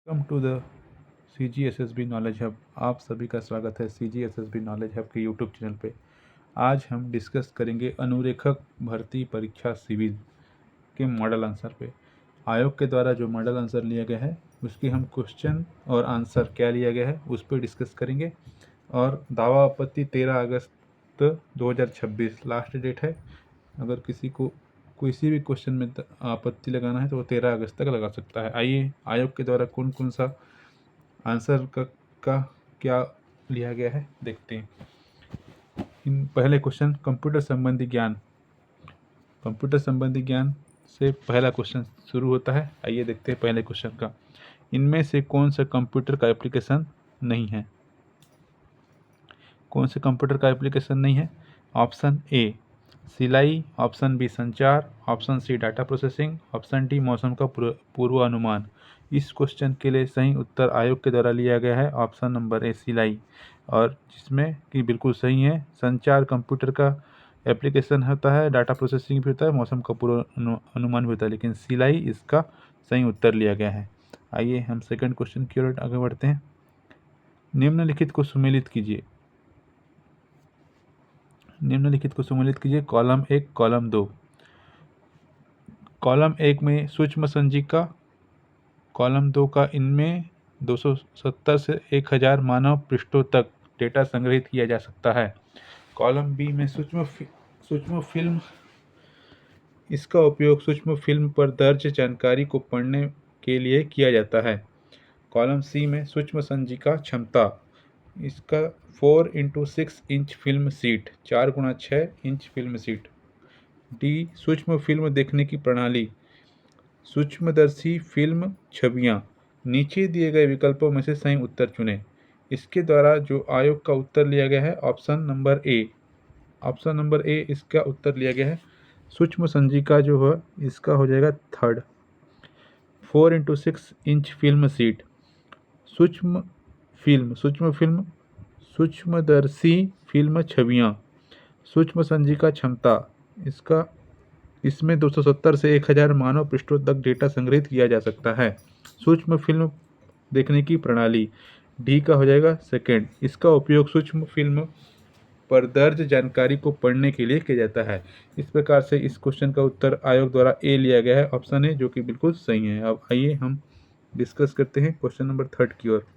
Welcome to the CGSSB knowledge hub. आप सभी का स्वागत है CGSSB नॉलेज हब के यूट्यूब चैनल पे। आज हम डिस्कस करेंगे अनुरेखक भर्ती परीक्षा सिविल के मॉडल आंसर पे। आयोग के द्वारा जो मॉडल आंसर लिया गया है उसकी हम क्वेश्चन और आंसर क्या लिया गया है उस पर डिस्कस करेंगे। और दावा आपत्ति 13 अगस्त 2026 लास्ट डेट है। अगर किसी को किसी भी क्वेश्चन में आपत्ति लगाना है तो वो 13 अगस्त तक लगा सकता है। आइए आयोग के द्वारा कौन कौन सा आंसर का क्या लिया गया है देखते हैं। पहले क्वेश्चन कंप्यूटर संबंधी ज्ञान से पहला क्वेश्चन शुरू होता है। आइए देखते हैं पहले क्वेश्चन का। इनमें से कौन सा कंप्यूटर का एप्लीकेशन नहीं है? कौन से कंप्यूटर का एप्लीकेशन नहीं है? ऑप्शन ए सिलाई, ऑप्शन बी संचार, option C data processing, option D मौसम का पूर्वानुमान। इस क्वेश्चन के लिए सही उत्तर आयोग के द्वारा लिया गया है ऑप्शन नंबर ए सिलाई, और जिसमें कि बिल्कुल सही है। संचार कंप्यूटर का एप्लीकेशन होता है, डाटा प्रोसेसिंग भी होता है, मौसम का पूर्वानुमान भी होता है, लेकिन सिलाई इसका सही उत्तर लिया गया है। आइए हम सेकंड क्वेश्चन की ओर आगे बढ़ते हैं। निम्नलिखित को सुमेलित कीजिए। Column 1 column 2। कॉलम 1 में सूक्ष्म संजिका, कॉलम 2 का इनमें 270 से 1000 मानव पृष्ठों तक डेटा संग्रहित किया जा सकता है। कॉलम बी में सूक्ष्म फिल्म, इसका उपयोग सूक्ष्म फिल्म पर दर्ज जानकारी को पढ़ने के लिए किया जाता है। कॉलम सी में सूक्ष्म संजिका क्षमता, इसका 4x6 inch film seat, 4x6 inch film seat. D सूक्ष्म फिल्म देखने की प्रणाली, सूक्ष्मदर्शी फिल्म छवियां। नीचे दिए गए विकल्पों में से सही उत्तर चुनें। इसके द्वारा जो आयोग का उत्तर लिया गया है ऑप्शन नंबर ए इसका उत्तर लिया गया है। सूक्ष्म संजिका जो है इसका हो जाएगा third. 4x6 inch film seat, सूक्ष्म फिल्म, सूक्ष्मदर्शी फिल्म छवियां, सूक्ष्म संजिका क्षमता, इसमें 270 से 1000 मानव पृष्ठों तक डेटा संग्रहित किया जा सकता है। सूक्ष्म फिल्म देखने की प्रणाली, डी का हो जाएगा सेकेंड। इसका उपयोग सूक्ष्म फिल्म पर दर्ज जानकारी को पढ़ने के लिए किया जाता है। इस प्रकार से इस क्वेश्चन का उत्तर आयोग द्वारा ए लिया गया है, ऑप्शन ए, जो कि बिल्कुल सही है। अब आइए हम डिस्कस करते हैं क्वेश्चन नंबर थर्ड की ओर।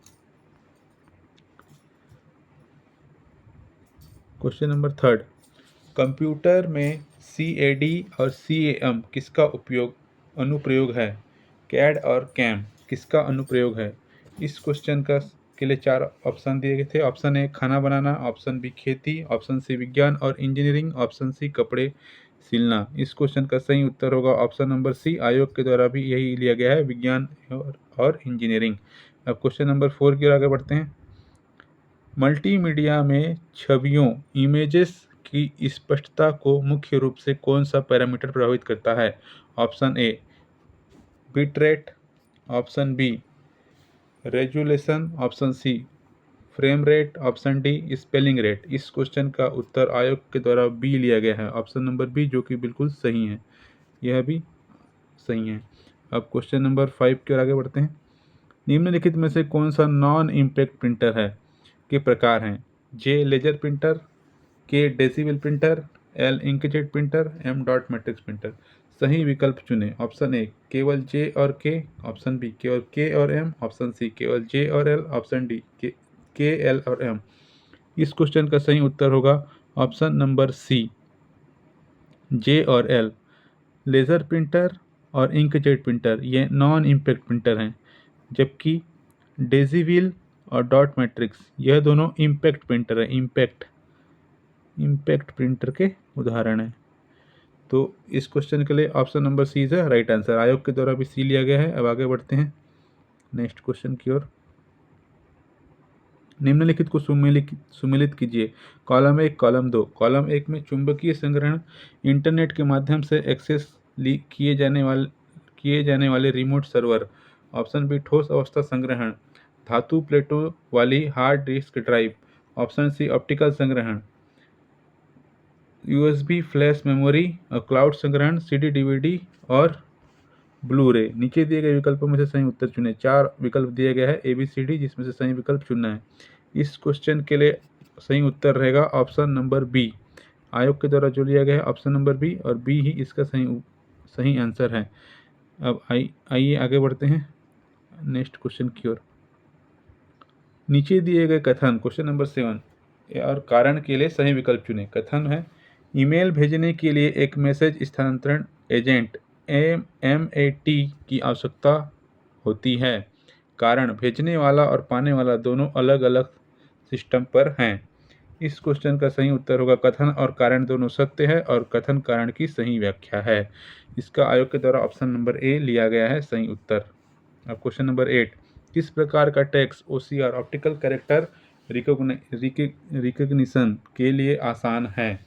क्वेश्चन नंबर थर्ड, कंप्यूटर में CAD और CAM किसका अनुप्रयोग है? CAD और CAM किसका अनुप्रयोग है? इस क्वेश्चन के लिए 4 ऑप्शन दिए गए थे। ऑप्शन ए खाना बनाना, ऑप्शन बी खेती, ऑप्शन सी विज्ञान और इंजीनियरिंग, ऑप्शन सी कपड़े सिलना। इस क्वेश्चन का सही उत्तर होगा ऑप्शन नंबर सी। आयोग के द्वारा भी यही लिया गया है, विज्ञान और इंजीनियरिंग। अब क्वेश्चन नंबर 4 की ओर आगे बढ़ते हैं। मल्टीमीडिया में छवियों इमेजेस की स्पष्टता को मुख्य रूप से कौन सा पैरामीटर प्रभावित करता है? Option A bit rate, option B resolution, option C frame rate, option D spelling rate. इस क्वेश्चन का उत्तर आयोग के द्वारा बी लिया गया है, ऑप्शन नंबर बी, जो कि बिल्कुल सही है। यह भी सही है। अब क्वेश्चन नंबर 5 की ओर आगे बढ़ते हैं। निम्नलिखित में से कौन सा नॉन इम्पैक्ट प्रिंटर है के प्रकार हैं? J laser printer, K decibel printer, L inkjet printer, M dot matrix printer. सही विकल्प चुनें। ऑप्शन ए केवल जे और के, ऑप्शन बी केवल के और एम, ऑप्शन सी केवल जे और L, option D K L और एम। इस क्वेश्चन का सही उत्तर होगा ऑप्शन नंबर सी, जे और एल। लेज़र प्रिंटर और इंकजेट प्रिंटर ये नॉन इम्पैक्ट प्रिंटर हैं, जबकि डेसिबल और डॉट मैट्रिक्स यह दोनों इम्पैक्ट प्रिंटर है। इम्पैक्ट प्रिंटर के उदाहरण हैं। तो इस क्वेश्चन के लिए option number C is right answer. आयोग के द्वारा भी सी लिया गया है। अब आगे बढ़ते हैं नेक्स्ट क्वेश्चन की ओर। निम्नलिखित को सुमेलित कीजिए। Column 1 column 2। कॉलम 1 में चुंबकीय संग्रहण, इंटरनेट के माध्यम से एक्सेस किए जाने वाले रिमोट सर्वर। ऑप्शन बी ठोस अवस्था संग्रहण, धातु प्लेटों वाली hard disk drive. Option C optical संग्रहण, USB फ्लैश मेमोरी और क्लाउड संग्रहण, CD DVD और ब्लू रे। नीचे दिए गए विकल्पों में से सही उत्तर चुनें। 4 विकल्प दिए गए हैं ABCD, जिसमें से सही विकल्प चुनना है। इस क्वेश्चन के लिए सही उत्तर रहेगा ऑप्शन नंबर बी। आयोग के द्वारा जो लिया गया है ऑप्शन नंबर बी, और बी ही इसका सही आंसर है। अब आइए आगे बढ़ते हैं नेक्स्ट क्वेश्चन की ओर। नीचे दिए गए कथन, क्वेश्चन नंबर 7 और कारण के लिए सही विकल्प चुनें। कथन है, ईमेल भेजने के लिए एक मैसेज स्थानांतरण एजेंट MAT की आवश्यकता होती है। कारण, भेजने वाला और पाने वाला दोनों अलग अलग सिस्टम पर हैं। इस क्वेश्चन का सही उत्तर होगा कथन और कारण दोनों सत्य है और कथन कारण की सही व्याख्या है। इसका आयोग के द्वारा ऑप्शन नंबर ए लिया गया है सही उत्तर। अब क्वेश्चन नंबर 8, किस प्रकार का text OCR optical character recognition के लिए आसान है?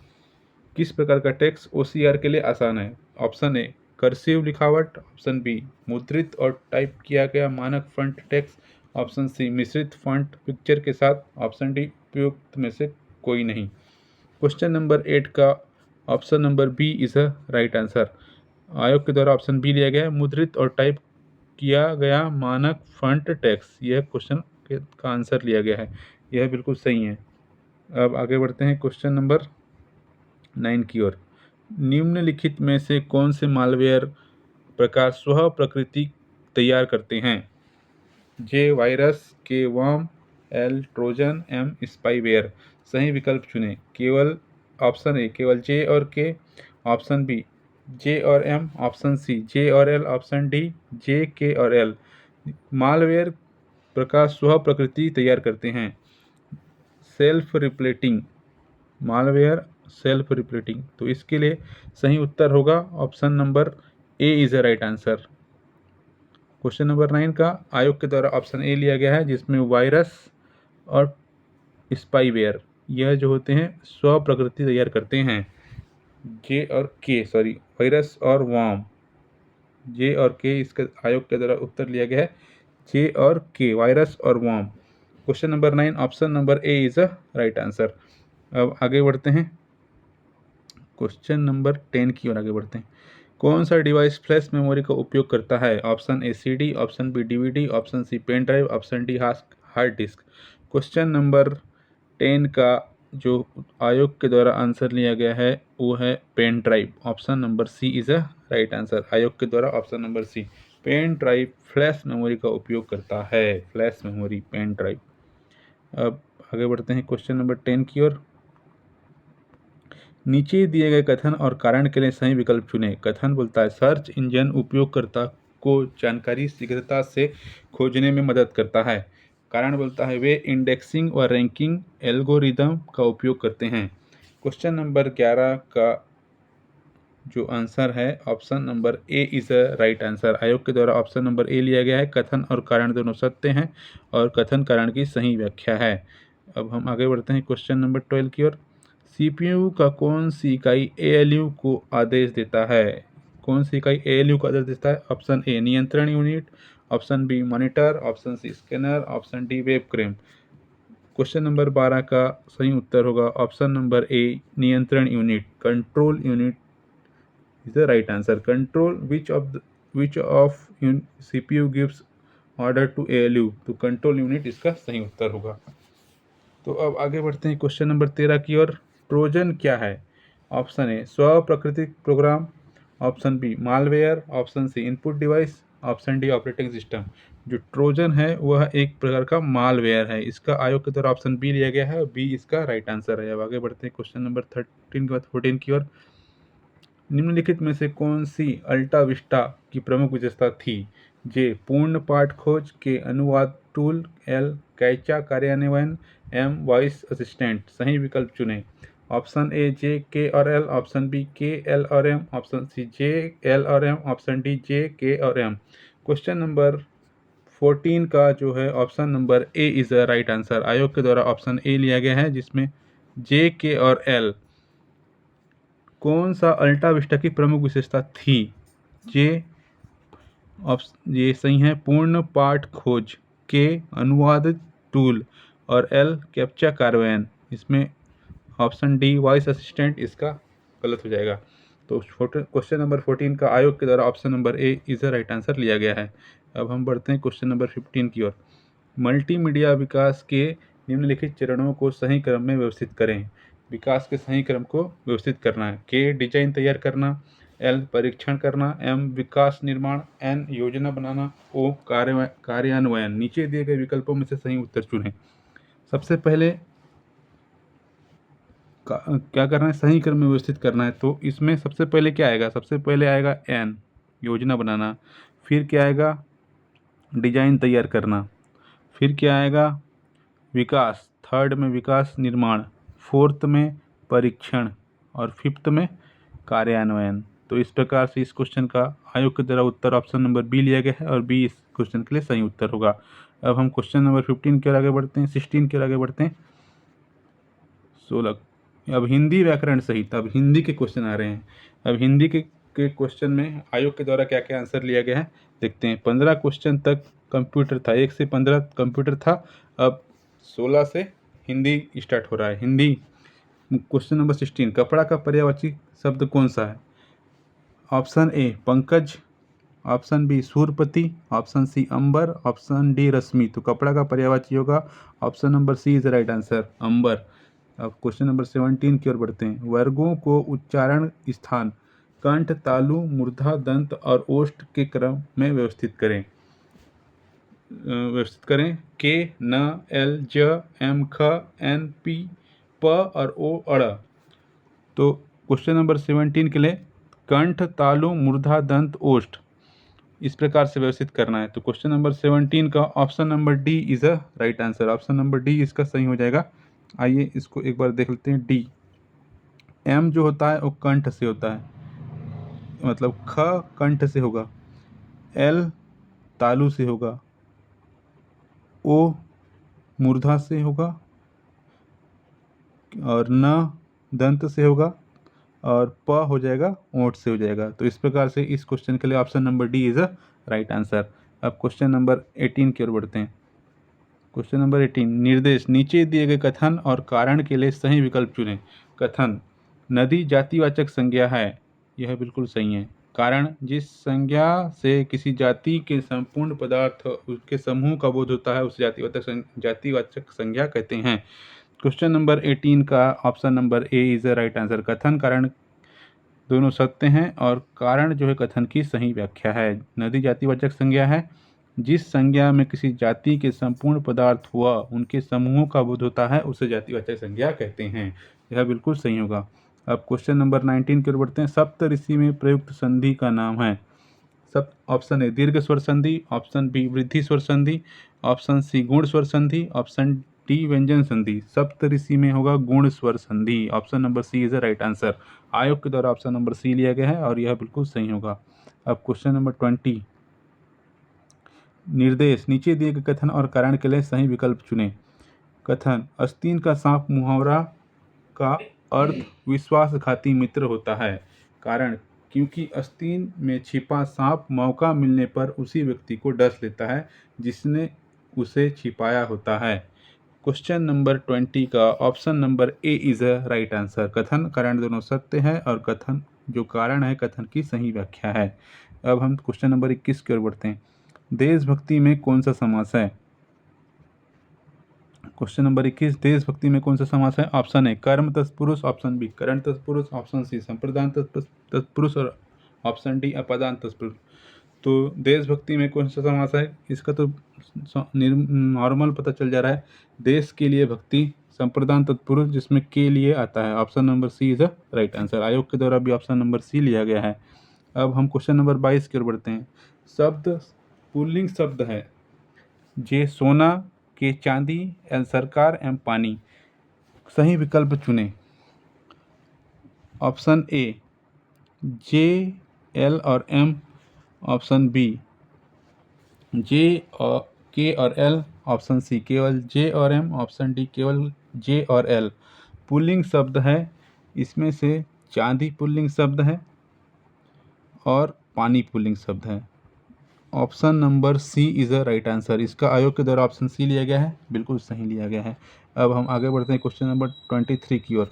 किस प्रकार का टेक्स्ट OCR के लिए आसान है? ऑप्शन ए कर्सिव लिखावट, ऑप्शन बी मुद्रित और टाइप किया गया मानक फ्रंट टेक्स्ट, ऑप्शन सी मिश्रित फॉन्ट पिक्चर के साथ, ऑप्शन डी उपयुक्त में से कोई नहीं। क्वेश्चन नंबर 8 का option number B is a right answer. आयोग के द्वारा ऑप्शन बी लिया गया है, मुद्रित और टाइप किया गया मानक फ्रंट टेक्स्ट, यह क्वेश्चन का आंसर लिया गया है। यह बिल्कुल सही है। अब आगे बढ़ते हैं क्वेश्चन नंबर 9 की ओर। निम्नलिखित में से कौन से मालवेयर प्रकार स्व प्रकृति तैयार करते हैं? J virus, K worm, L Trojan, M spyware. सही विकल्प चुनें। केवल ऑप्शन ए केवल जे और के, ऑप्शन बी जे और एम, ऑप्शन सी जे और L, option D J K और एल। मालवेयर प्रकार स्व प्रकृति तैयार करते हैं। सेल्फ रिप्लेटिंग मालवेयर, सेल्फ रिप्लेटिंग, तो इसके लिए सही उत्तर होगा option number A is the right answer. Question number 9 का आयोग के द्वारा ऑप्शन ए लिया गया है, जिसमें वायरस और स्पाईवेयर यह जो होते हैं स्व प्रकृति तैयार करते हैं। जे और के सॉरी वायरस और वार्म, जे और के इसका आयोग के द्वारा उत्तर लिया गया है। जे और के वायरस और warm. Question number 9 option number A is a right answer. अब आगे बढ़ते हैं क्वेश्चन नंबर 10 की ओर आगे बढ़ते हैं। कौन सा डिवाइस फ्लैश मेमोरी का उपयोग करता है? Option A CD, option B DVD, option C pen drive, option D hard disk. Question number 10 का जो आयोग के द्वारा आंसर लिया गया है वो है pen drive. Option number C is a right answer. आयोग के द्वारा option number C pen drive flash memory का उपयोग करता है। Flash memory pen drive. अब आगे बढ़ते हैं क्वेश्चन नंबर 10 की ओर। नीचे दिए गए कथन और कारण के लिए सही विकल्प चुनें। कथन बोलता है, सर्च इंजन उपयोगकर्ता को जानकारी शीघ्रता से खोजने में मदद करता है। कारण बोलता है, वे इंडेक्सिंग व रैंकिंग एल्गोरिदम का उपयोग करते हैं। क्वेश्चन नंबर 11 का जो आंसर है option number A is a right answer. आयोग के द्वारा ऑप्शन नंबर ए लिया गया है। कथन और कारण दोनों सत्य हैं और कथन कारण की सही व्याख्या है। अब हम आगे बढ़ते हैं क्वेश्चन नंबर 12 की ओर। CPU का कौन सी इकाई ALU को आदेश देता है? कौन सी इकाई ALU को आदेश देता है? ऑप्शन ए नियंत्रण unit, option B monitor, option C scanner, option D web cam. Question number 12 का सही उत्तर होगा ऑप्शन नंबर ए नियंत्रण unit. Control unit is the right answer. Control which of CPU gives order to ALU, तो control unit इसका सही उत्तर होगा। तो अब आगे बढ़ते हैं क्वेश्चन नंबर 13 की ओर। ट्रोजन क्या है? ऑप्शन ए स्व प्राकृतिक program, option B malware, option C input device, option D operating system. जो ट्रोजन है वह एक प्रकार का मालवेयर है। इसका आयोग के द्वारा ऑप्शन बी लिया गया है, बी इसका राइट आंसर है। अब आगे बढ़ते हैं क्वेश्चन नंबर 13 के बाद 14 की ओर। निम्नलिखित में से कौन सी अल्टा विस्टा की प्रमुख विशेषता थी? जे पूर्ण पाठ खोज, के अनुवाद टूल, एल कैचा कार्यान्वयन, एम वॉइस असिस्टेंट। सही विकल्प चुनें। ऑप्शन ए जे के और L, option B K L और M, option C J L और M, option D J K और एम। क्वेश्चन नंबर 14 का जो है option number A is the right answer. आयोग के द्वारा ऑप्शन ए लिया गया है, जिसमें जे के और एल कौन सा अल्टा विस्टा की प्रमुख विशेषता थी? ये सही है पूर्ण पाठ खोज, के अनुवाद टूल और एल कैप्चा कार्यान्वयन। इसमें ऑप्शन डी वॉइस असिस्टेंट इसका गलत हो जाएगा। तो क्वेश्चन नंबर 14 का आयोग के द्वारा option number A is the right answer लिया गया है। अब हम बढ़ते हैं क्वेश्चन नंबर 15 की ओर। मल्टीमीडिया विकास के निम्नलिखित चरणों को सही क्रम में व्यवस्थित करें। विकास के सही क्रम को व्यवस्थित करना है। के डिजाइन तैयार करना, एल परीक्षण करना, एम विकास निर्माण, एन योजना बनाना, ओ कार्यान्वयन। नीचे दिए गए विकल्पों में से सही उत्तर चुनें। सबसे पहले क्या करना है, सही क्रम में व्यवस्थित करना है। तो इसमें सबसे पहले क्या आएगा, सबसे पहले आएगा एन योजना बनाना, फिर क्या आएगा डिजाइन तैयार करना, फिर क्या आएगा विकास, थर्ड में विकास निर्माण, फोर्थ में परीक्षण और फिफ्थ में कार्यान्वयन। तो इस प्रकार से इस क्वेश्चन का आयोग के द्वारा उत्तर ऑप्शन नंबर बी लिया गया है और बी इस क्वेश्चन के लिए सही उत्तर होगा। अब हम क्वेश्चन नंबर 15 के आगे बढ़ते हैं, 16 के आगे बढ़ते हैं। 16 अब हिंदी व्याकरण सहित, अब हिंदी के क्वेश्चन आ रहे हैं। अब हिंदी के क्वेश्चन में आयोग के द्वारा क्या क्या आंसर लिया गया है देखते हैं। 15 क्वेश्चन तक कंप्यूटर था, 1 से 15 कंप्यूटर था, अब 16 से हिंदी स्टार्ट हो रहा है। हिंदी क्वेश्चन नंबर 16, कपड़ा का पर्यायवाची शब्द कौन सा है? ऑप्शन ए पंकज, ऑप्शन बी सूरपति, ऑप्शन सी अंबर, ऑप्शन डी रश्मि। तो कपड़ा का पर्यायवाची होगा option number C is the right answer, अंबर। अब क्वेश्चन नंबर 17 की ओर बढ़ते हैं। वर्गों को उच्चारण स्थान कंठ, तालु, मूर्धा, दंत और ओष्ठ के क्रम में व्यवस्थित करें। के, न, एल, ज, एम, ख, एन, पी, प और ओ, अड़। तो क्वेश्चन नंबर 17 के लिए कंठ, तालु, मूर्धा, दंत, ओष्ठ इस प्रकार से व्यवस्थित करना है। तो क्वेश्चन नंबर 17 का option number D is a right answer, option number D इसका सही हो जाएगा। आइए इसको एक बार देख लेते हैं। डी, एम जो होता है वो कंठ से होता है, मतलब ख कंठ से होगा, एल तालु से होगा, ओ मूर्धा से होगा और न दंत से होगा और प हो जाएगा ओंठ से हो जाएगा। तो इस प्रकार से इस क्वेश्चन के लिए option number D is a right answer. अब क्वेश्चन नंबर 18 की ओर बढ़ते हैं। क्वेश्चन नंबर 18, निर्देश, नीचे दिए गए कथन और कारण के लिए सही विकल्प चुनें। कथन, नदी जातिवाचक संज्ञा है, यह बिल्कुल सही है। कारण, जिस संज्ञा से किसी जाति के संपूर्ण पदार्थ उसके समूह का बोध होता है उसे जातिवाचक संज्ञा कहते हैं। क्वेश्चन नंबर 18 का option number A is the right answer. कथन कारण दोनों सत्य हैं और कारण जो है कथन की सही व्याख्या है। नदी जातिवाचक संज्ञा है, जिस संज्ञा में किसी जाति के संपूर्ण पदार्थ हुआ उनके समूहों का बोध होता है उसे जातिवाचक संज्ञा कहते हैं, यह बिल्कुल सही होगा। अब क्वेश्चन नंबर 19 की ओर बढ़ते हैं। सप्त ऋषि में प्रयुक्त संधि का नाम है। सब ऑप्शन ए दीर्घ स्वर संधि, ऑप्शन बी वृद्धि स्वर संधि, ऑप्शन सी गुण स्वर संधि, ऑप्शन डी व्यंजन संधि। सप्त ऋषि में होगा गुण स्वर संधि, option number C is the right answer. आयोग के द्वारा ऑप्शन नंबर सी लिया गया है और यह बिल्कुल सही होगा। अब क्वेश्चन नंबर 20, निर्देश, नीचे दिए गए कथन और कारण के लिए सही विकल्प चुनें। कथन, आस्तीन का सांप मुहावरा का अर्थ विश्वासघाती मित्र होता है। कारण, क्योंकि आस्तीन में छिपा सांप मौका मिलने पर उसी व्यक्ति को डस लेता है जिसने उसे छिपाया होता है। क्वेश्चन नंबर 20 का option number A is a right answer. कथन कारण दोनों सत्य है और कथन जो कारण है कथन की सही व्याख्या है। अब हम क्वेश्चन नंबर 21 की ओर बढ़ते हैं। देशभक्ति में कौन सा समास है? क्वेश्चन नंबर 21, देशभक्ति में कौन सा समास है? ऑप्शन ए कर्म तत्पुरुष, ऑप्शन बी करण तत्पुरुष, ऑप्शन सी संप्रदान तत्पुरुष और ऑप्शन डी अपदान तत्पुरुष। तो देशभक्ति में कौन सा समास है? इसका तो नॉर्मल पता चल जा रहा है, देश के लिए भक्ति, संप्रदान तत्पुरुष जिसमें के लिए आता है। Option number C is the right answer. आयोग के द्वारा भी ऑप्शन नंबर सी लिया गया है। अब हम क्वेश्चन नंबर 22 की ओर बढ़ते हैं। शब्द पुल्लिंग शब्द है। जे सोना, के चांदी, एल सरकार, एम पानी। सही विकल्प चुनें। ऑप्शन ए जे, एल और एम, ऑप्शन बी जे और के और एल, ऑप्शन सी केवल जे और एम, ऑप्शन डी केवल जे और एल। पुल्लिंग शब्द है, इसमें से चांदी पुल्लिंग शब्द है और पानी पुल्लिंग शब्द है। Option number C is the right answer. इसका आयोग के द्वारा ऑप्शन सी लिया गया है, बिल्कुल सही लिया गया है। अब हम आगे बढ़ते हैं क्वेश्चन नंबर 23 की ओर।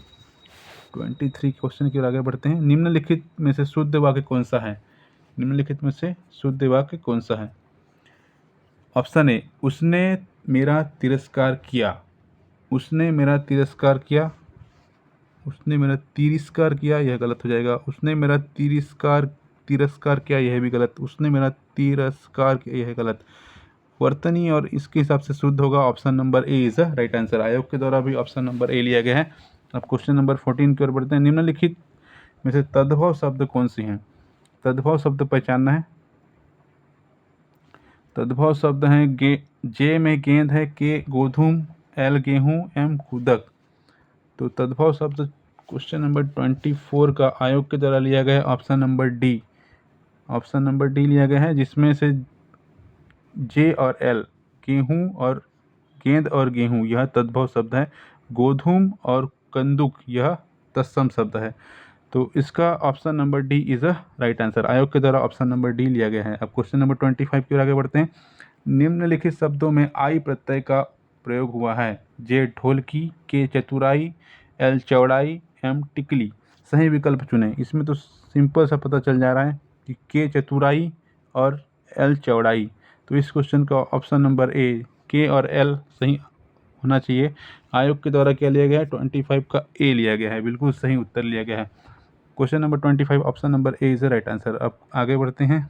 23 क्वेश्चन की ओर आगे बढ़ते हैं। निम्नलिखित में से शुद्ध वाक्य कौन सा है? निम्नलिखित में से शुद्ध वाक्य कौन सा है? ऑप्शन ए, उसने मेरा तिरस्कार किया। उसने मेरा तिरस्कार किया। उसने मेरा तिरस्कार किया, यह गलत हो जाएगा। उसने मेरा तिरस्कार किया, यह भी गलत। उसने मेरा तिरस्कार किया, यह गलत। वर्तनी और इसके हिसाब से शुद्ध होगा option number A is the right answer. आयोग के द्वारा भी ऑप्शन नंबर ए लिया गया है। अब क्वेश्चन नंबर 14 की ओर बढ़ते हैं। निम्नलिखित में से तद्भव शब्द कौन सी हैं? तद्भव शब्द पहचानना है। तद्भव शब्द हैं जे में गेंद है, के गोधूम, एल गेहूं, एम कूदक। तो तद्भव शब्द क्वेश्चन नंबर 24 का आयोग के द्वारा लिया गया है option number D. Option number D लिया गया है, जिसमें से जे और एल, गेहूं और गेंद और गेहूं, यह तद्भव शब्द है। गोधूम और कंदुक, यह तत्सम शब्द है। तो इसका option number D is a right answer. आयोग के द्वारा ऑप्शन नंबर डी लिया गया है। अब क्वेश्चन नंबर 25 की ओर आगे बढ़ते हैं। निम्नलिखित शब्दों में आई प्रत्यय का प्रयोग हुआ है। जे ढोलकी, के चतुराई, एल चौड़ाई, एम टिकली। सही विकल्प चुनें। इसमें तो सिंपल सा पता चल जा रहा है कि के चतुराई और एल चौड़ाई। तो इस क्वेश्चन का ऑप्शन नंबर ए, के और एल सही होना चाहिए। आयोग के द्वारा क्या लिया गया है? 25 का ए लिया गया है। बिल्कुल सही उत्तर लिया गया है। Question number 25 option number A is the right answer. अब आगे बढ़ते हैं।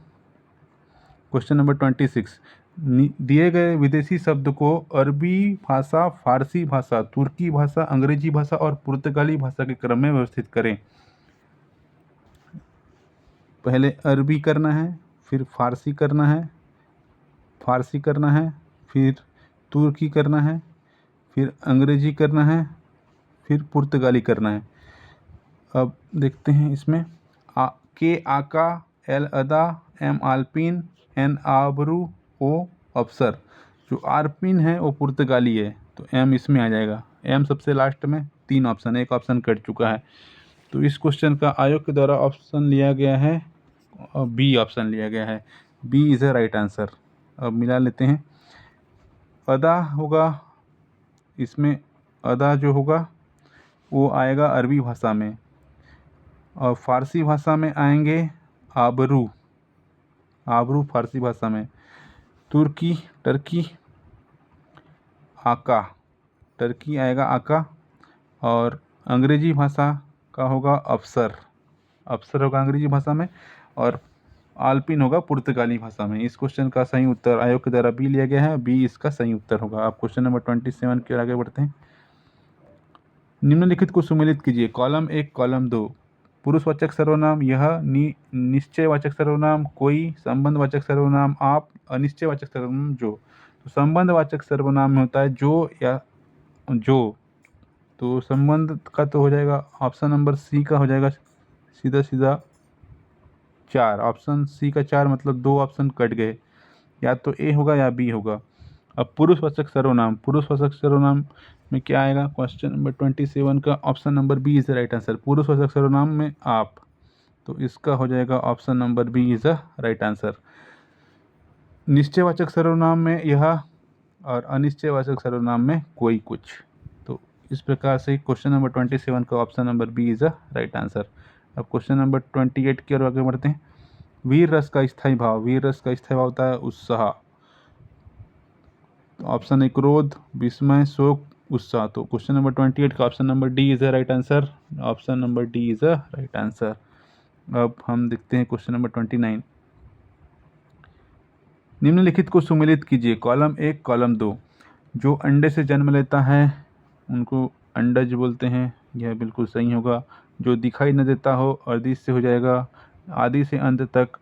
क्वेश्चन नंबर 26, दिए गए विदेशी शब्द को अरबी भाषा, फारसी भाषा, तुर्की भाषा, अंग्रेजी भाषा और पुर्तगाली भाषा के क्रम में व्यवस्थित करें। पहले अरबी करना है, फिर फारसी करना है, फिर तुर्की करना है, फिर अंग्रेजी करना है, फिर पुर्तगाली करना है। अब देखते हैं इसमें के आका, एल अदा, एम आल्पिन, एन आबरू, ओ अफसर। जो आर्पिन है वो पुर्तगाली है, तो एम इसमें आ जाएगा। एम सबसे लास्ट में। 3 ऑप्शन, एक ऑप्शन कट चुका है। तो इस क्वेश्चन का आयोग के द्वारा ऑप्शन लिया गया है, बी ऑप्शन लिया गया है। B is a right answer. अब मिला लेते हैं। अदा होगा, इसमें अदा जो होगा वो आएगा अरबी भाषा में, और फारसी भाषा में आएंगे आबरू। आबरू फारसी भाषा में। टर्की आका, टर्की आएगा आका। और अंग्रेजी भाषा का होगा अफसर। अफसर होगा अंग्रेजी भाषा में, और आल्पिन होगा पुर्तगाली भाषा में। इस क्वेश्चन का सही उत्तर आयोग के द्वारा बी लिया गया है। बी इसका सही उत्तर होगा। आप क्वेश्चन नंबर 27 की ओर आगे बढ़ते हैं। निम्नलिखित को सुमेलित कीजिए। Column 1, column 2। पुरुषवाचक सर्वनाम यह, निश्चयवाचक सर्वनाम कोई, संबंधवाचक सर्वनाम आप, अनिश्चयवाचक सर्वनाम जो। तो संबंधवाचक सर्वनाम में होता है जो या जो। तो संबंध का तो हो जाएगा ऑप्शन नंबर सी का हो जाएगा सीधा सीधा 4। ऑप्शन सी का 4 मतलब 2 ऑप्शन कट गए, या तो ए होगा या बी होगा। अब पुरुषवाचक सर्वनाम में क्या आएगा? क्वेश्चन नंबर 27 का option number B is the right answer. पुरुषवाचक सर्वनाम में आप, तो इसका हो जाएगा option number B is the right answer. निश्चयवाचक सर्वनाम में यह, और अनिश्चयवाचक सर्वनाम में कोई कुछ। तो इस प्रकार से क्वेश्चन नंबर 27 का option number B is the right answer. अब क्वेश्चन नंबर 28 की ओर आगे बढ़ते हैं। वीर रस का स्थायी भाव। वीर रस का स्थायी भाव होता है उत्साह। तो ऑप्शन ए क्रोध, विस्मय, शोक, उत्साह। तो क्वेश्चन नंबर 28 का option number D is the right answer. Option number D is the right answer. अब हम देखते हैं क्वेश्चन नंबर 29। निम्नलिखित को सुमेलित कीजिए। Column 1, column 2। जो अंडे से जन्म लेता है उनको अंडज बोलते हैं, यह बिल्कुल सही होगा। जो दिखाई न देता हो अर्दिश से हो जाएगा। आदि से अंत तक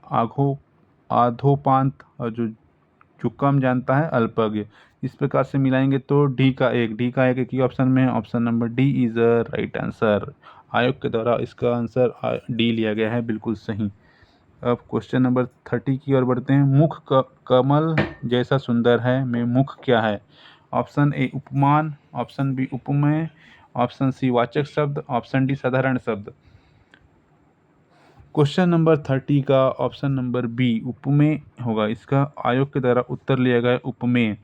आधोपांत, और जो कम जानता है अल्पज्ञ। इस प्रकार से मिलाएंगे तो डी का एक ही ऑप्शन में है। Option number D is a right answer. आयोग के द्वारा इसका आंसर डी लिया गया है, बिल्कुल सही। अब क्वेश्चन नंबर 30 की ओर बढ़ते हैं। मुख कमल जैसा सुंदर है में मुख क्या है? ऑप्शन ए उपमान, ऑप्शन बी उपमेय, ऑप्शन सी वाचक शब्द, ऑप्शन डी साधारण शब्द। क्वेश्चन नंबर 30 का ऑप्शन नंबर बी उपमेय होगा। इसका आयोग के द्वारा उत्तर लिया गया उपमेय।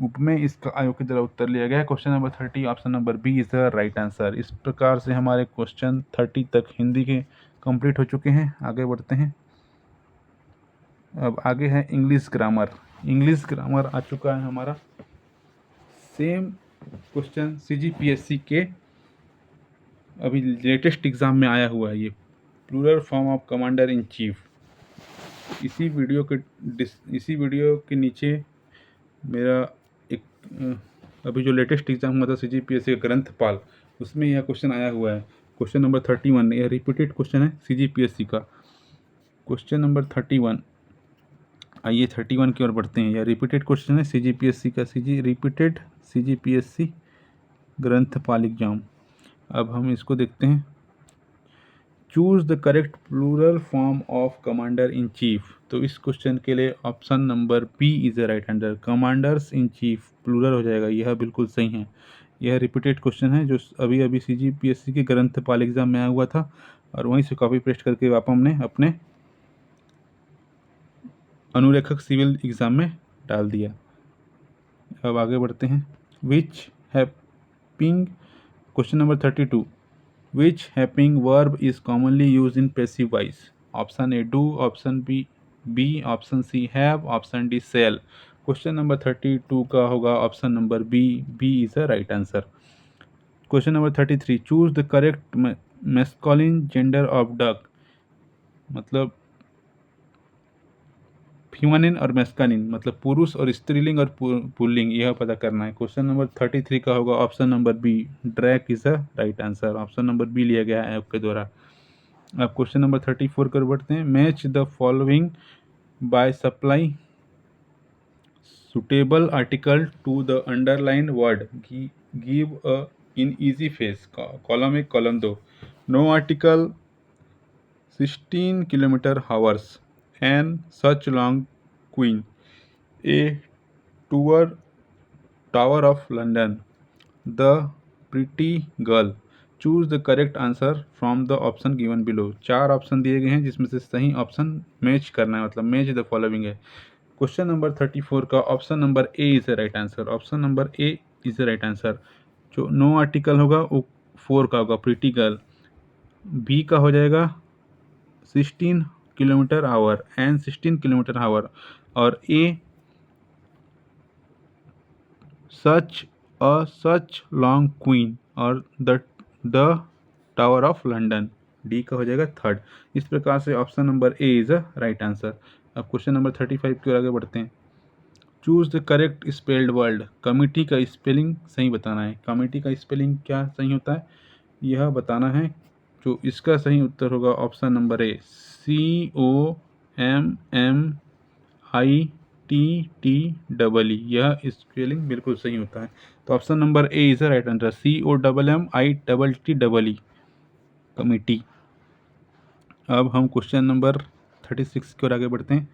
उपमेय इसका आयोग के द्वारा उत्तर लिया गया है। Question number 30 option number B is the right answer. इस प्रकार से हमारे क्वेश्चन 30 तक हिंदी के कंप्लीट हो चुके हैं। आगे बढ़ते हैं। अब आगे है इंग्लिश ग्रामर। इंग्लिश ग्रामर आ चुका है हमारा। सेम क्वेश्चन CGPSC के अभी लेटेस्ट एग्जाम में आया हुआ है। ये plural form of commander in chief. इसी वीडियो के नीचे मेरा एक अभी जो लेटेस्ट एग्जाम हुआ था CGPSC का ग्रंथपाल, उसमें यह क्वेश्चन आया हुआ है। क्वेश्चन नंबर 31, यह रिपीटेड क्वेश्चन है CGPSC का। क्वेश्चन नंबर 31, आइए 31 की ओर बढ़ते हैं। यह रिपीटेड क्वेश्चन है CGPSC का, रिपीटेड CGPSC ग्रंथपाल एग्जाम। अब हम इसको देखते हैं। Choose the correct plural form of commander in chief. तो इस क्वेश्चन के लिए option number B is the right answer. Commanders in chief plural हो जाएगा, यह बिल्कुल सही है। यह रिपीटेड क्वेश्चन है जो अभी अभी CGPSC के ग्रंथपाल एग्जाम में आया हुआ था और वहीं से कॉपी पेस्ट करके वापस हमने अपने अनुलेखक सिविल एग्जाम में डाल दिया। अब आगे बढ़ते हैं। Which helping, question number 32, which helping verb is commonly use in passive voice. Option A do, option B, option C have, option D shall. Question number 32 का होगा option number B is the right answer. Question number 33, choose the correct masculine gender of duck. मतलब feminine और मैस्कानिन, मतलब पुरुष और स्त्रीलिंग और pulling, यह पता करना है। क्वेश्चन नंबर 33 का होगा option number B, drake is the right answer. Option number B लिया गया है आपके द्वारा। अब क्वेश्चन नंबर 34 कर बढ़ते हैं। Match the following by supply suitable article to the underline word, give a in easy face. Column 1, column 2। No article 16 kilometre hours and such long queen, a tower of London, the pretty girl. Choose the correct answer from the option given below. 4 option दिए गए हैं जिसमें से सही option match करना है, मतलब match the following है। क्वेश्चन नंबर 34 का option number A is the right answer. Option number A is the right answer. जो नो आर्टिकल होगा वो 4 का होगा, प्रिटी गर्ल। बी का हो जाएगा 16 kilometre our and 16 kilometre our, और ए सच लॉन्ग क्वीन, और the tower of London, D का हो जाएगा 3rd। इस प्रकार से option number A is the right answer. अब क्वेश्चन नंबर 35 की ओर आगे बढ़ते हैं। Choose the correct spelled word. Committee का स्पेलिंग सही बताना है। कमिटी का स्पेलिंग क्या सही होता है यह बताना है। जो इसका सही उत्तर होगा ऑप्शन नंबर ए, COMMITTEE। यह स्पेलिंग बिल्कुल सही होता है। तो option number A is the right answer, COMMITTEE, committee. अब हम क्वेश्चन नंबर 36 की ओर आगे बढ़ते हैं।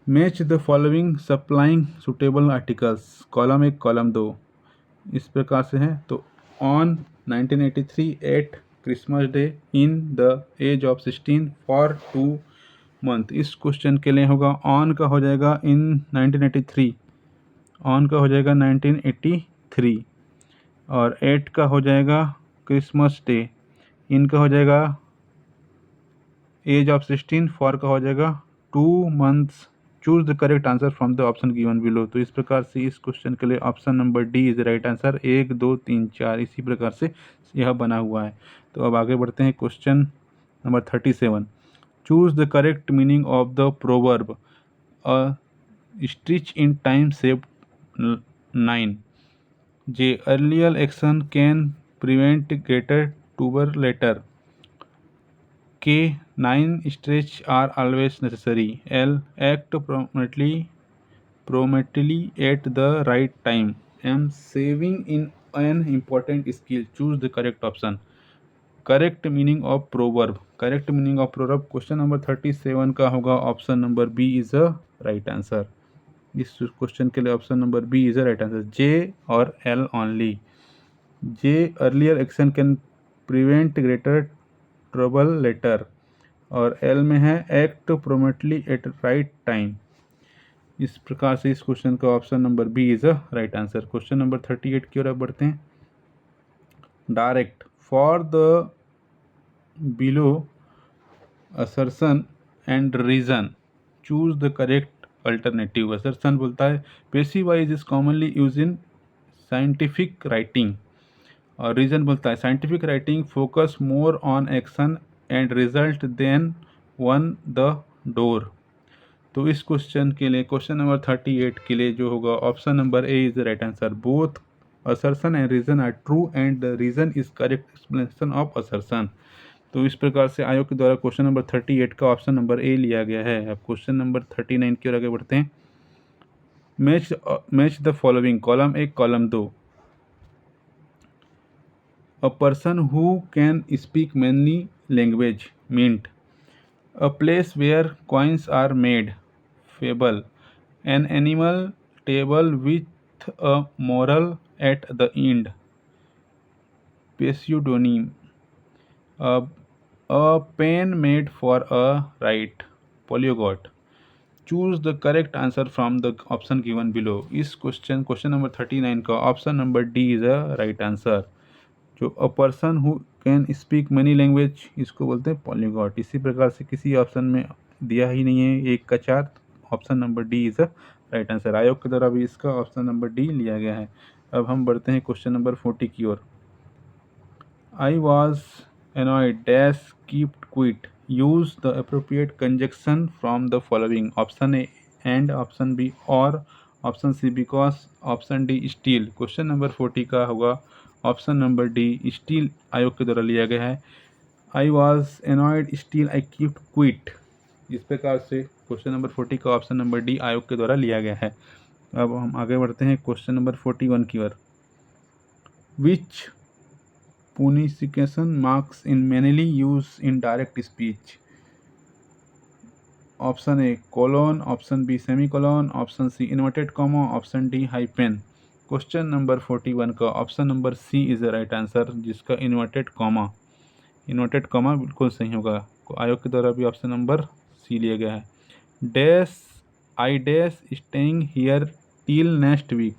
Match the following supplying suitable articles, column 1, column 2। इस प्रकार से है। तो on 1983 at Christmas day in the age of 16 for 2 month. इस क्वेश्चन के लिए होगा ऑन का हो जाएगा इन 1983, ऑन का हो जाएगा 1983, और एट का हो जाएगा क्रिसमस डे, इनका हो जाएगा एज ऑफ 16, फॉर का हो जाएगा 2 months. Choose the correct answer from the option given below. तो इस प्रकार से इस क्वेश्चन के लिए option number D is the right answer. 1, 2, 3, 4 इसी प्रकार से यह बना हुआ है। तो अब आगे बढ़ते हैं question number 37। Choose the correct meaning of the proverb a stitch in time saved 9, J earlier action can prevent greater trouble later, K, 9 stretch are always necessary, L, act promptly at the right time, M, saving in an important skill। Choose the correct option। Correct meaning of proverb, correct meaning of proverb question number 37 का होगा option number B is the right answer. इस question के लिए option number B is the right answer. J और L only. J earlier action can prevent greater trouble later, और L में है act promptly at right time. इस प्रकार से इस क्वेश्चन का option number B is a right answer. Question number 38 की ओर अब बढ़ते हैं। Direct for the below assertion and reason choose the correct alternative. Assertion बोलता है passive voice is commonly use in scientific writing, और रीजन बोलता है scientific writing focus more on action and result than one the doer. तो इस question के लिए, question number 38 के लिए जो होगा option number A is the right answer. Both assertion and reason are true and the reason is correct explanation of assertion. तो इस प्रकार से आयोग के द्वारा क्वेश्चन नंबर 38 का ऑप्शन नंबर ए लिया गया है। अब क्वेश्चन नंबर 39 की ओर आगे बढ़ते हैं। Match the following, column 1 column 2। A person who can speak many language, mint. A place where coins are made, fable. An animal table with a moral at the end, pseudonym. A, a pen made for a write, polyglot. Choose the correct answer from the option given below. इस question number 39 का option number D is a right answer. जो a person who can speak many language, इसको बोलते हैं पॉलीगॉट। इसी प्रकार से किसी ऑप्शन में दिया ही नहीं है एक का चार, option number D is a right answer. आयोग के द्वारा भी इसका ऑप्शन नंबर डी लिया गया है। अब हम बढ़ते हैं क्वेश्चन नंबर 40 की ओर। I was annoyed dash kept quit, use the appropriate conjunction from the following। Option A and, option B और, option C because, option D still. Question number 40 का होगा ऑप्शन नंबर डी स्टील आयोग के द्वारा लिया गया है। I was annoyed steel I kept quit. इस प्रकार से क्वेश्चन नंबर 40 का ऑप्शन नंबर डी आयोग के द्वारा लिया गया है। अब हम आगे बढ़ते हैं क्वेश्चन नंबर 41 की ओर। Which punctuation marks in mainly use in direct speech. Option A colon, option B semicolon, option C inverted comma, option D hyphen. Question number 41 का option number C is the right answer, जिसका inverted comma बिल्कुल सही होगा। आयोग के द्वारा भी option number C लिया गया है। Dash I dash staying here till next week,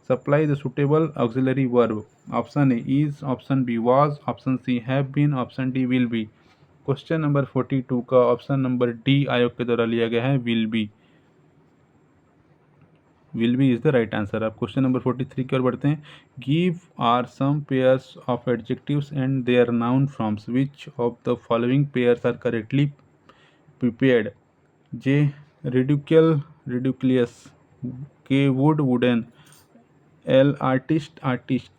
supply the suitable auxiliary verb. Option A is, option B was, option C have been, option D will be. Question number 42 का option number D आयोग के द्वारा लिया गया है will be. Will be is the right answer. अब question number 43 की ओर बढ़ते हैं। Give are some pairs of adjectives and their noun forms, which of the following pairs are correctly prepared. J ridicule ridiculous, K wood wooden, L artist artist,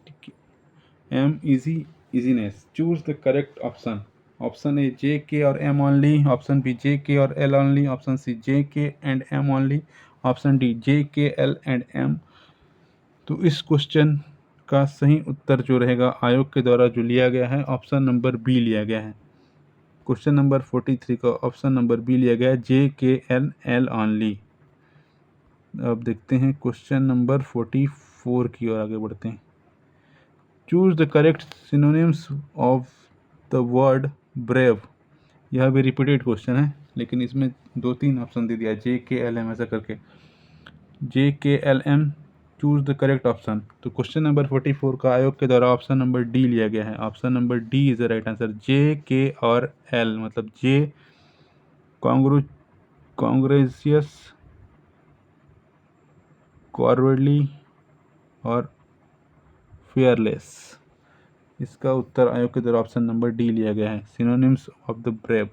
M easy easiness. Choose the correct option. Option A J K और M only, option B J K और L only, option C जे के and M only, option D J K L and M. तो इस question का सही उत्तर जो रहेगा आयोग के द्वारा जो लिया गया है ऑप्शन नंबर बी लिया गया है। क्वेश्चन नंबर 43 का ऑप्शन नंबर बी लिया गया है जे के एल एल ओनली। अब देखते हैं क्वेश्चन नंबर 44 की ओर आगे बढ़ते हैं। Choose the correct synonyms of the word brave. यह भी रिपीटेड क्वेश्चन है, लेकिन इसमें 2-3 ऑप्शन दे दिया जे के एल एम ऐसा करके। J K L M, choose the correct option. तो क्वेश्चन नंबर 44 का आयोग के द्वारा ऑप्शन नंबर डी लिया गया है। Option number D is the right answer. J K और एल मतलब जे कॉन्ग्रेसियस, कॉर्वर्डली और फेयरलेस। इसका उत्तर आयोग के द्वारा ऑप्शन नंबर डी लिया गया है, सिनोनिम्स ऑफ द ब्रेव।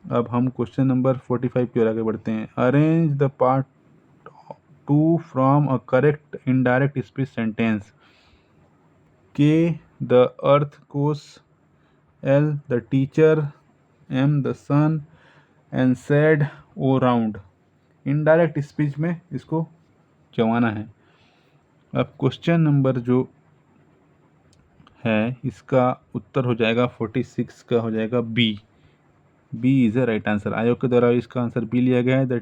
अब हम क्वेश्चन नंबर 45 की ओर आगे बढ़ते हैं। Arrange the part 2 from a correct indirect speech sentence. K the earth goes, L the teacher, M the sun and said O round. Indirect speech में इसको जमाना है। अब क्वेश्चन नंबर जो है इसका उत्तर हो जाएगा 46 का हो जाएगा B. B is the right answer. आयोग के द्वारा इसका आंसर बी लिया गया है। The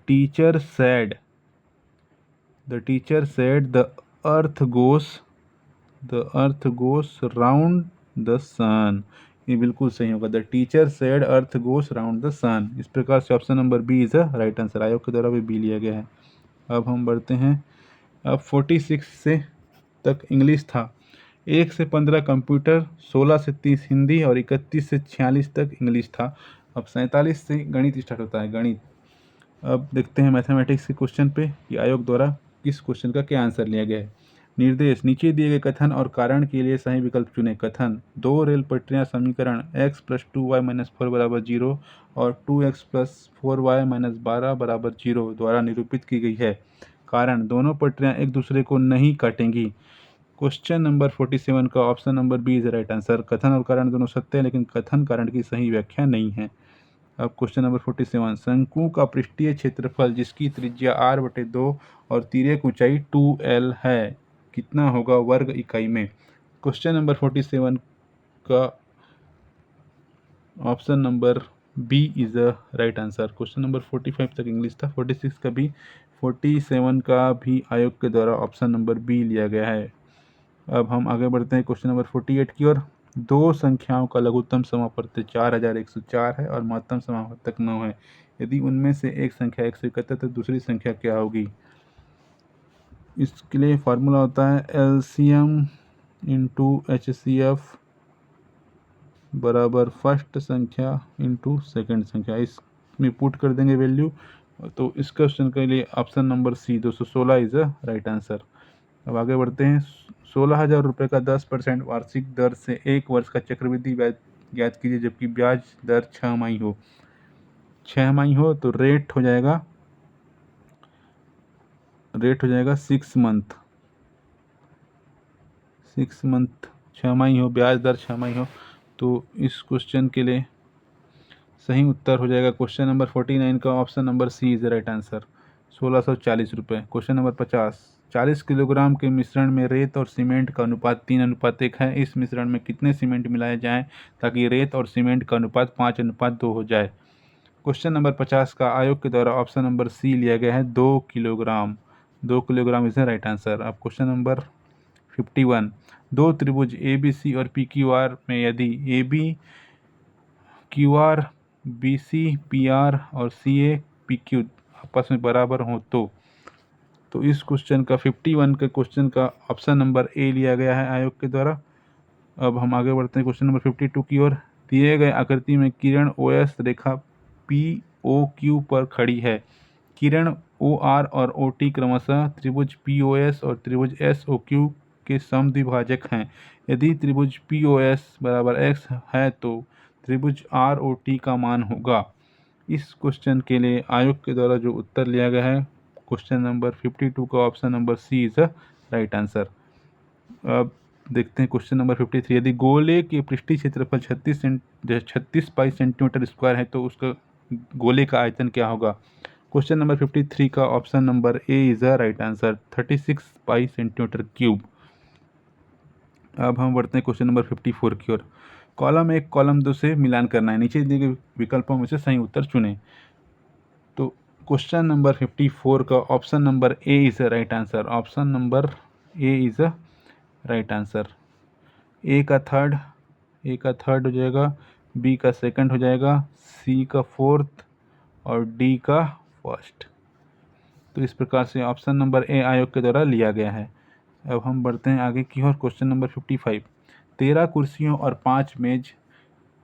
teacher said the earth goes round the sun. ये बिल्कुल सही होगा। The teacher said earth goes round the sun. इस प्रकार से option number B is the right answer. आयोग के द्वारा भी बी लिया गया है। अब हम बढ़ते हैं। अब 46 से तक इंग्लिश था। 1 से 15 कंप्यूटर, 16 से 30 हिंदी और 31 से 46 तक इंग्लिश था। अब 47 से गणित स्टार्ट होता है, गणित। अब देखते हैं मैथमेटिक्स के क्वेश्चन पे कि आयोग द्वारा किस क्वेश्चन का क्या आंसर लिया गया है। निर्देश, नीचे दिए गए कथन और कारण के लिए सही विकल्प चुनें। कथन, 2 रेल पटरियां समीकरण x + 2y - 4 = 0 और 2x + 4y - 12 = 0 द्वारा निरूपित की गई है। कारण, दोनों पटरियां एक दूसरे को नहीं काटेंगी। क्वेश्चन नंबर 47 का option number B is right answer. कथन और कारण दोनों सत्य है, लेकिन कथन कारण की सही व्याख्या नहीं है। अब क्वेश्चन नंबर 47, शंकु का पृष्ठीय क्षेत्रफल जिसकी त्रिज्या r/2 और तिर्यक ऊंचाई 2l है, कितना होगा वर्ग इकाई में। क्वेश्चन नंबर 47 का option number B is the right answer. Question number 45 तक इंग्लिश था, 46 का भी, 47 का भी आयोग के द्वारा ऑप्शन नंबर बी लिया गया है। अब हम आगे बढ़ते हैं क्वेश्चन नंबर 48 की ओर। दो संख्याओं का लघुत्तम समापवर्त्य 4104 है और महत्तम समापवर्तक 9 है। यदि उनमें से एक संख्या 171 तो दूसरी संख्या क्या होगी। इसके लिए फार्मूला होता है LCM × HCF बराबर फर्स्ट संख्या इंटू सेकेंड संख्या। इसमें पुट कर देंगे वैल्यू, तो इस क्वेश्चन के लिए option number C 216 is the right answer. अब आगे बढ़ते हैं। 16,000 रुपये का 10% वार्षिक दर से 1 वर्ष का चक्रवृद्धि ब्याज ज्ञात कीजिए, जबकि ब्याज दर 6 माही हो। 6 माही हो तो रेट हो जाएगा 6 मंथ। 6 मंथ 6 माही हो, ब्याज दर 6 माही हो, तो इस क्वेश्चन के लिए सही उत्तर हो जाएगा क्वेश्चन नंबर 49 का option number C is the right answer, 1640 रुपये। क्वेश्चन नंबर 50, 40 किलोग्राम के मिश्रण में रेत और सीमेंट का अनुपात 3:1 है। इस मिश्रण में कितने सीमेंट मिलाए जाएं ताकि रेत और सीमेंट का अनुपात 5:2 हो जाए। क्वेश्चन नंबर 50 का आयोग के द्वारा ऑप्शन नंबर सी लिया गया है 2 kilogram. 2 kilogram is the right answer. अब क्वेश्चन नंबर 51, दो त्रिभुज ABC और PQR में यदि AB QR BC PR और CA PQ आपस में बराबर हो तो इस क्वेश्चन का 51 के क्वेश्चन का ऑप्शन नंबर ए लिया गया है आयोग के द्वारा। अब हम आगे बढ़ते हैं क्वेश्चन नंबर 52 की ओर। दिए गए आकृति में किरण OS रेखा POQ पर खड़ी है। किरण OR और OT क्रमशः त्रिभुज POS और त्रिभुज SOQ के समद्विभाजक हैं। यदि त्रिभुज POS बराबर x है तो त्रिभुज ROT का मान होगा। इस क्वेश्चन के लिए आयोग के द्वारा जो उत्तर लिया गया है क्वेश्चन नंबर 52 का option number C is the right answer. अब देखते हैं क्वेश्चन नंबर 53, यदि गोले के पृष्ठीय क्षेत्रफल 36 पाई सेंटीमीटर स्क्वायर है तो उसका गोले का आयतन क्या होगा। क्वेश्चन नंबर 53 का option number A is the right answer, 36 pi centimetre cube. अब हम बढ़ते हैं क्वेश्चन नंबर 54 की ओर। कॉलम 1 कॉलम 2 से मिलान करना है, नीचे दिए गए विकल्पों में से सही उत्तर चुनें। तो क्वेश्चन नंबर 54 का option number A is the right answer. Option number A is the right answer. A का थर्ड हो जाएगा, बी का सेकंड हो जाएगा, सी का फोर्थ और डी का फर्स्ट। तो इस प्रकार से ऑप्शन नंबर ए आयोग के द्वारा लिया गया है। अब हम बढ़ते हैं आगे की ओर। क्वेश्चन नंबर 55, 13 कुर्सियों और 5 मेज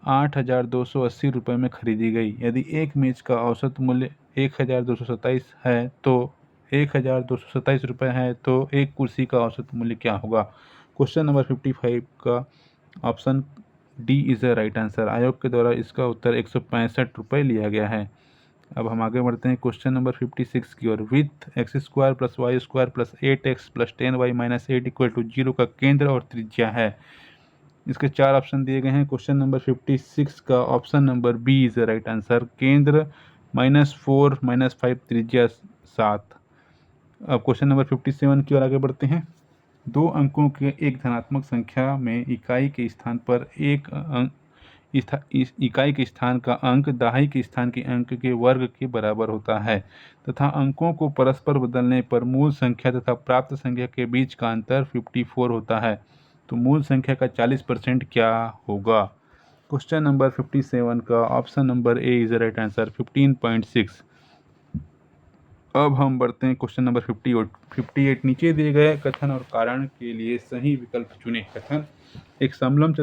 8,280 रुपये में खरीदी गई। यदि एक मेज का औसत मूल्य 1,227 है तो 1,227 रुपये है तो एक कुर्सी का औसत मूल्य क्या होगा। क्वेश्चन नंबर 55 का option D is the right answer. आयोग के द्वारा इसका उत्तर 165 रुपये लिया गया है। अब हम आगे बढ़ते हैं क्वेश्चन नंबर 56 की ओर। With x² + y² + 8x + 10y - 8 = 0 का केंद्र और त्रिज्या है। इसके 4 ऑप्शन दिए गए हैं। क्वेश्चन नंबर 56 का option number B is the right answer, केंद्र -4 -5 त्रिज्या 7। अब क्वेश्चन नंबर 57 की ओर आगे बढ़ते हैं। 2 अंकों के एक धनात्मक संख्या में इकाई के स्थान पर एक इकाई के स्थान का अंक दहाई के स्थान के अंक के वर्ग के बराबर होता है तथा अंकों को परस्पर बदलने पर मूल संख्या तथा प्राप्त संख्या के बीच का अंतर 54 होता है। तो मूल संख्या का 40% क्या होगा। क्वेश्चन नंबर 57 का option number A is the right answer 15.6। अब हम बढ़ते हैं क्वेश्चन नंबर 58। नीचे दिए गए कथन और कारण के लिए सही विकल्प चुनें। कथन, एक समलंब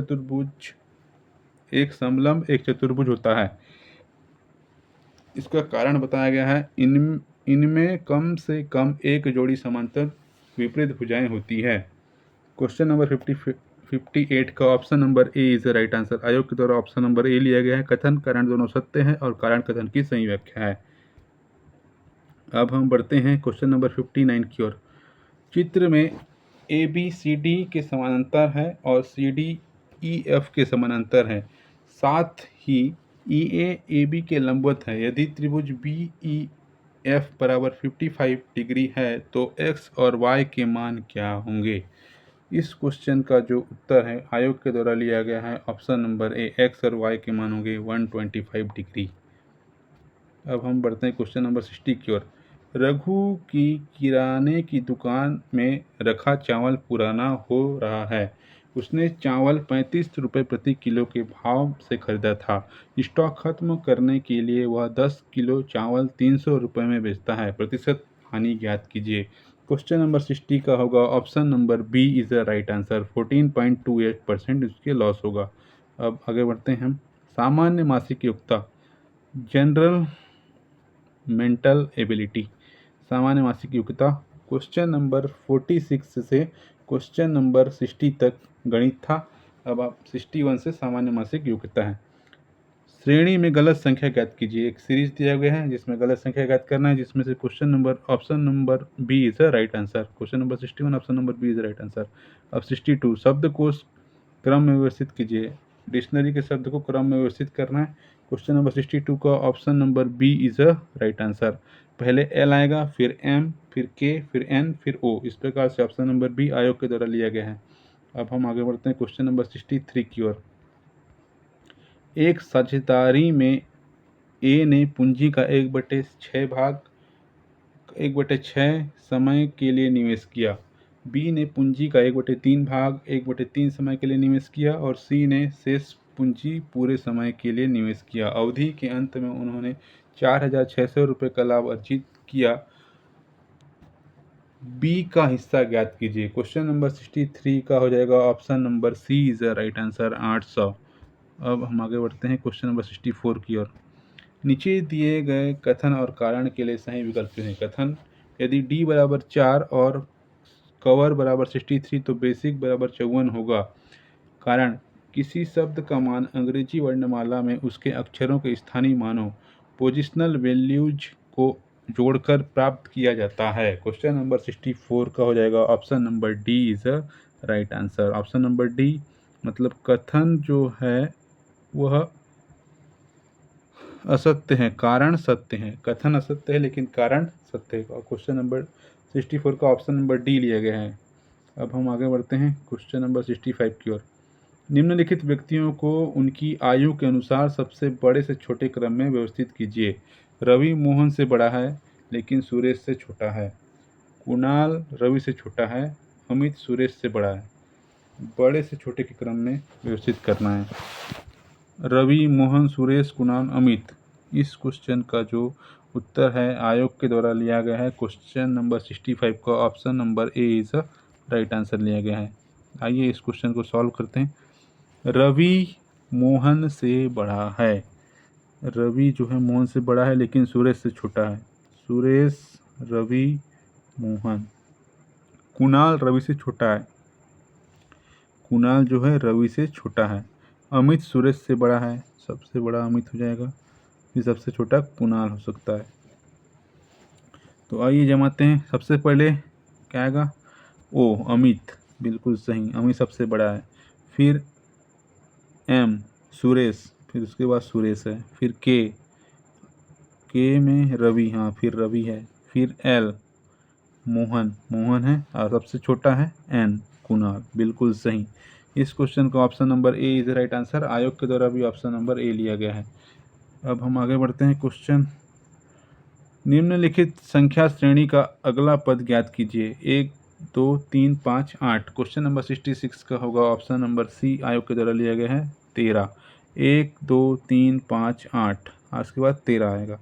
एक चतुर्भुज होता है। इसका कारण बताया गया है, इनमें कम से कम एक जोड़ी समांतर विपरीत भुजाएं होती है। क्वेश्चन नंबर 58 का option number A is the right answer. आयोग के द्वारा ऑप्शन नंबर ए लिया गया है। कथन कारण दोनों सत्य है और कारण कथन की सही व्याख्या है। अब हम बढ़ते हैं क्वेश्चन नंबर 59 की ओर। चित्र में ए बी सी डी के समानांतर है और सी डी ई एफ के समानांतर है, साथ ही ई ए बी के लंबवत है। यदि त्रिभुज बी ई एफ बराबर 55 डिग्री है तो एक्स और वाई के मान क्या होंगे। इस क्वेश्चन का जो उत्तर है आयोग के द्वारा लिया गया है ऑप्शन नंबर ए, एक्स और वाई के मान होंगे 125 डिग्री। अब हम बढ़ते हैं क्वेश्चन नंबर 60 की ओर। रघु की किराने की दुकान में रखा चावल पुराना हो रहा है। उसने चावल 35 रुपये प्रति किलो के भाव से खरीदा था। स्टॉक खत्म करने के लिए वह 10 किलो चावल 300 रुपये में बेचता है। प्रतिशत हानि ज्ञात कीजिए। क्वेश्चन नंबर 60 का होगा option number B is the right answer. 14.28% उसके लॉस होगा। अब आगे बढ़ते हैं हम। सामान्य मासिक योग्यता, जनरल मेंटल एबिलिटी, सामान्य मासिक योग्यता। क्वेश्चन नंबर 46 से क्वेश्चन नंबर 60 तक गणित था। अब आप 61 से सामान्य मासिक योग्यता है। श्रेणी में गलत संख्या ज्ञात कीजिए। एक सीरीज दिया गया है जिसमें गलत संख्या ज्ञात करना है, जिसमें से option number B is the right answer. Question number 61 option number B is the right answer. अब 62 शब्दकोश क्रम में व्यवस्थित कीजिए। डिक्शनरी के शब्द को क्रम में व्यवस्थित करना है। क्वेश्चन नंबर 62 का option number B is the right answer. पहले एल आएगा, फिर एम, फिर के, फिर एन, फिर ओ। इस प्रकार से ऑप्शन नंबर बी आयोग के द्वारा लिया गया है। अब हम आगे बढ़ते हैं क्वेश्चन नंबर 63 की ओर। एक साझेदारी में ए ने पूंजी का 1/6 समय के लिए निवेश किया। बी ने पूंजी का 1/3 समय के लिए निवेश किया और सी ने शेष पूंजी पूरे समय के लिए निवेश किया। अवधि के अंत में उन्होंने 4,600 रुपये का लाभ अर्जित किया। बी का हिस्सा ज्ञात कीजिए। क्वेश्चन नंबर 63 का हो जाएगा option number C is the right answer 800। अब हम आगे बढ़ते हैं क्वेश्चन नंबर 64 की ओर। नीचे दिए गए कथन और कारण के लिए सही विकल्प चुनें। कथन, यदि डी बराबर 4 और कवर बराबर 63 तो बेसिक बराबर 54 होगा। कारण, किसी शब्द का मान अंग्रेजी वर्णमाला में उसके अक्षरों के स्थानीय मानों पोजिशनल वैल्यूज को जोड़कर प्राप्त किया जाता है। क्वेश्चन नंबर 64 का हो जाएगा option number D is the right answer. Option number D मतलब कथन जो है वह असत्य है, कारण सत्य है। कथन असत्य है लेकिन कारण सत्य है। और क्वेश्चन नंबर 64 का ऑप्शन नंबर डी लिया गया है। अब हम आगे बढ़ते हैं क्वेश्चन नंबर 65 की ओर। निम्नलिखित व्यक्तियों को उनकी आयु के अनुसार सबसे बड़े से छोटे क्रम में व्यवस्थित कीजिए। रवि मोहन से बड़ा है लेकिन सुरेश से छोटा है। कुणाल रवि से छोटा है, अमित सुरेश से बड़ा है। बड़े से छोटे के क्रम में व्यवस्थित करना है। रवि, मोहन, सुरेश, कुणाल, अमित। इस क्वेश्चन का जो उत्तर है आयोग के द्वारा लिया गया है क्वेश्चन नंबर 65 का option number A is right answer लिया गया है। आइए इस क्वेश्चन को सॉल्व करते हैं। रवि मोहन से बड़ा है। रवि जो है मोहन से बड़ा है लेकिन सुरेश से छोटा है। सुरेश, रवि, मोहन। कुणाल रवि से छोटा है। कुणाल जो है रवि से छोटा है। अमित सुरेश से बड़ा है, सबसे बड़ा अमित हो जाएगा, फिर सबसे छोटा कुणाल हो सकता है। तो आइए जमाते हैं। सबसे पहले क्या आएगा, ओ अमित, बिल्कुल सही, अमित सबसे बड़ा है। फिर एम सुरेश, फिर उसके बाद सुरेश है। फिर के में रवि, हाँ फिर रवि है। फिर एल मोहन, मोहन है और सबसे छोटा है एन कुणाल, बिल्कुल सही। इस क्वेश्चन का option number A is the right answer. आयोग के द्वारा भी ऑप्शन नंबर ए लिया गया है। अब हम आगे बढ़ते हैं क्वेश्चन। निम्नलिखित संख्या श्रेणी का अगला पद ज्ञात कीजिए। 1 2 3 5 8। क्वेश्चन नंबर 66 का होगा ऑप्शन नंबर सी, आयोग के द्वारा लिया गया है 13। 1 2 3 5 8, उसके बाद 13 आएगा।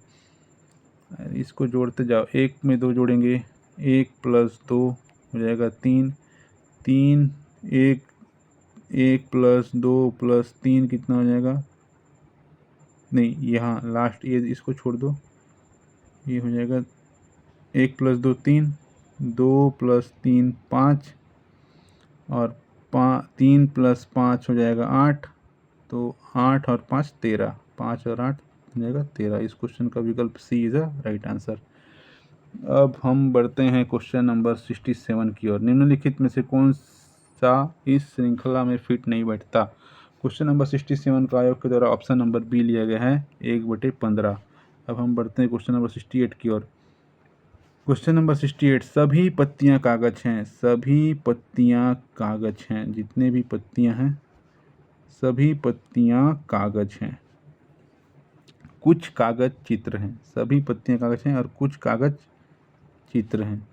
इसको जोड़ते जाओ, 1 में 2 जोड़ेंगे 1 + 2 हो जाएगा 3, 3 1 1 + 2 + 3 कितना हो जाएगा, नहीं यहाँ लास्ट ये इसको छोड़ दो, ये हो जाएगा 1 + 2 3, 2 + 3 5 और 3 + 5 हो जाएगा 8, तो 8 और 5 13, 5 और 8 हो जाएगा 13। इस क्वेश्चन का विकल्प सी इज द राइट आंसर। अब हम बढ़ते हैं क्वेश्चन नंबर 67 की ओर। निम्नलिखित में से कौन सा इस श्रृंखला में फिट नहीं बैठता? क्वेश्चन नंबर 67 का आयोग के द्वारा ऑप्शन नंबर बी लिया गया है 1/15। अब हम बढ़ते हैं क्वेश्चन नंबर 68 की ओर। क्वेश्चन नंबर 68, सभी पत्तियां कागज हैं, सभी पत्तियां कागज हैं, जितने भी पत्तियां हैं सभी पत्तियां कागज हैं, कुछ कागज चित्र हैं, सभी पत्तियां कागज हैं और कुछ कागज चित्र हैं।